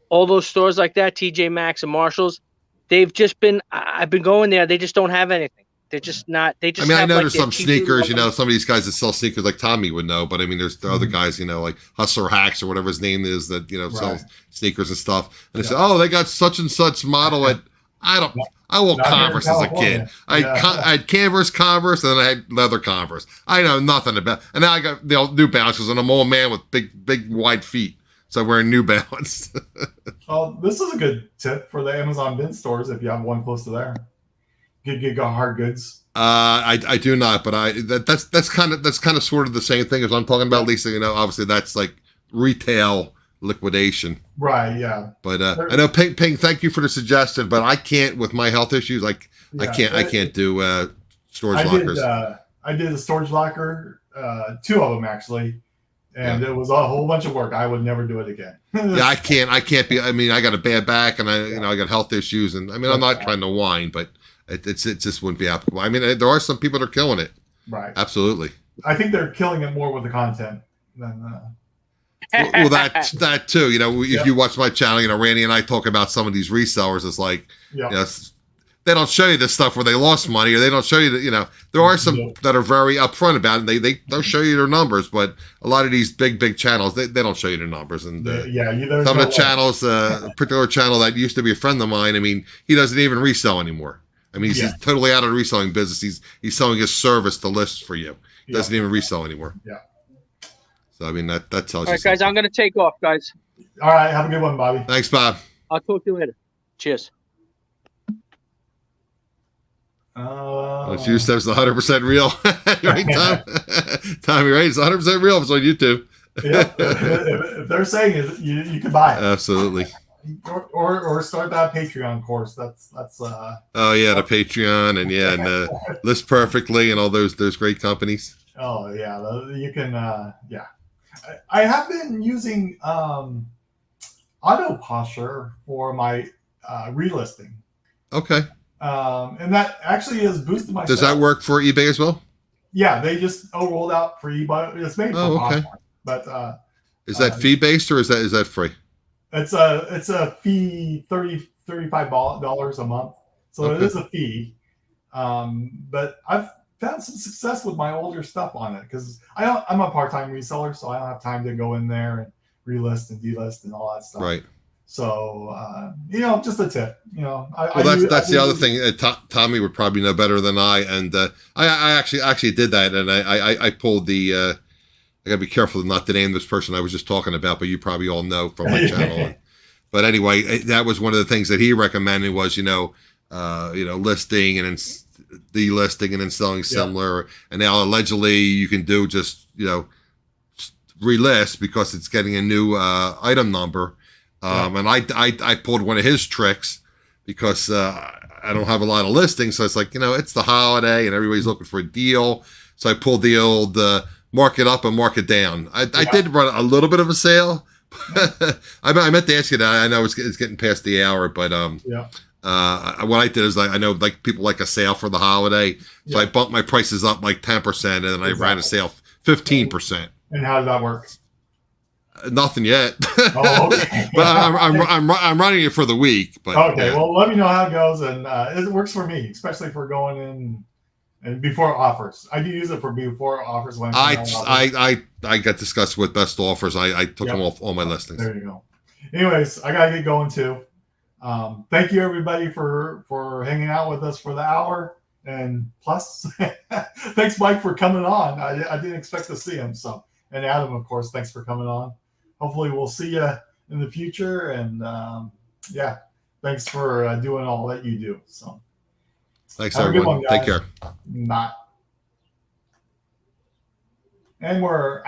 all those stores like that, TJ Maxx and Marshalls, they've just been, I've been going there. They just don't have anything. They're just not. They just. I know there's some sneakers. Some of these guys that sell sneakers, like Tommy would know. But I mean, there's the other guys, like Hustler Hacks or whatever his name is, that sell sneakers and stuff. And they say, oh, they got such and such model at. I wore Converse as a kid. I had Converse, and then I had leather Converse. I know nothing about. And now I got New Balances, and I'm an old man with big wide feet, so I'm wearing New Balance. Well, this is a good tip for the Amazon bin stores if you have one close to there. Get hard goods. I do not, but that's kind of sort of the same thing as I'm talking about. Lisa, obviously that's like retail liquidation. Right. Yeah. But I know Ping, thank you for the suggestion, but I can't with my health issues. I can't do storage lockers. I did a storage locker, 2 of them actually, and it was a whole bunch of work. I would never do it again. Yeah, I can't be. I mean, I got a bad back, and I got health issues, and I mean, I'm not trying to whine, but. It just wouldn't be applicable. I mean, there are some people that are killing it. Right. Absolutely. I think they're killing it more with the content than. Well, that too. If you watch my channel, Randy and I talk about some of these resellers. It's like, they don't show you this stuff where they lost money, or they don't show you that. There are some that are very upfront about it. They'll show you their numbers, but a lot of these big channels, they don't show you their numbers. And some of the channels, a particular channel that used to be a friend of mine. I mean, he doesn't even resell anymore. I mean, he's totally out of the reselling business. He's selling his service to list for you. He doesn't even resell anymore. Yeah. So, I mean, that tells you All right, something. guys, I'm going to take off, guys. All right. Have a good one, Bobby. Thanks, Bob. I'll talk to you later. Cheers. You said it's 100% real. Right, Tom? Tommy, right? It's 100% real. It's on YouTube. Yeah. If they're saying it, you can buy it. Absolutely. Or start that Patreon course. That's oh yeah, the Patreon and List Perfectly and all those great companies. Oh yeah, you can I have been using Auto Posture for my relisting. Okay. And that actually has boosted my. Does that work for eBay as well? Yeah, they just rolled out for eBay. It's made for Poshmark, but Is that fee based or is that free? It's a fee, $35 a month. So it is a fee. But I've found some success with my older stuff on it because I'm a part-time reseller, so I don't have time to go in there and relist and delist and all that stuff. Right. So just a tip. That's the other thing. Tommy would probably know better than I, and I actually did that, and I pulled the. I gotta be careful not to name this person I was just talking about, but you probably all know from my channel. But anyway, that was one of the things that he recommended was listing and then delisting and then selling similar. And now allegedly you can do just relist because it's getting a new item number. And I pulled one of his tricks because I don't have a lot of listings, so it's like it's the holiday and everybody's looking for a deal. So I pulled the old mark it up and mark it down. I did run a little bit of a sale. I meant to ask you that. I know it's getting past the hour, but what I did is I know like people like a sale for the holiday, so I bumped my prices up like 10%, and then I ran a sale 15%. And how did that work? Nothing yet. Oh, okay. But I'm running it for the week. But okay, well, let me know how it goes, and it works for me, especially for going in and before offers. I do use it for before offers. When I got discussed with best offers. I took them off all my listings. There you go. Anyways, I gotta get going too. Thank you everybody for hanging out with us for the hour, and plus, thanks Mike for coming on. I didn't expect to see him, so, and Adam, of course, thanks for coming on. Hopefully, we'll see you in the future, and thanks for doing all that you do. So. Thanks, everyone. Take care. Not. And we're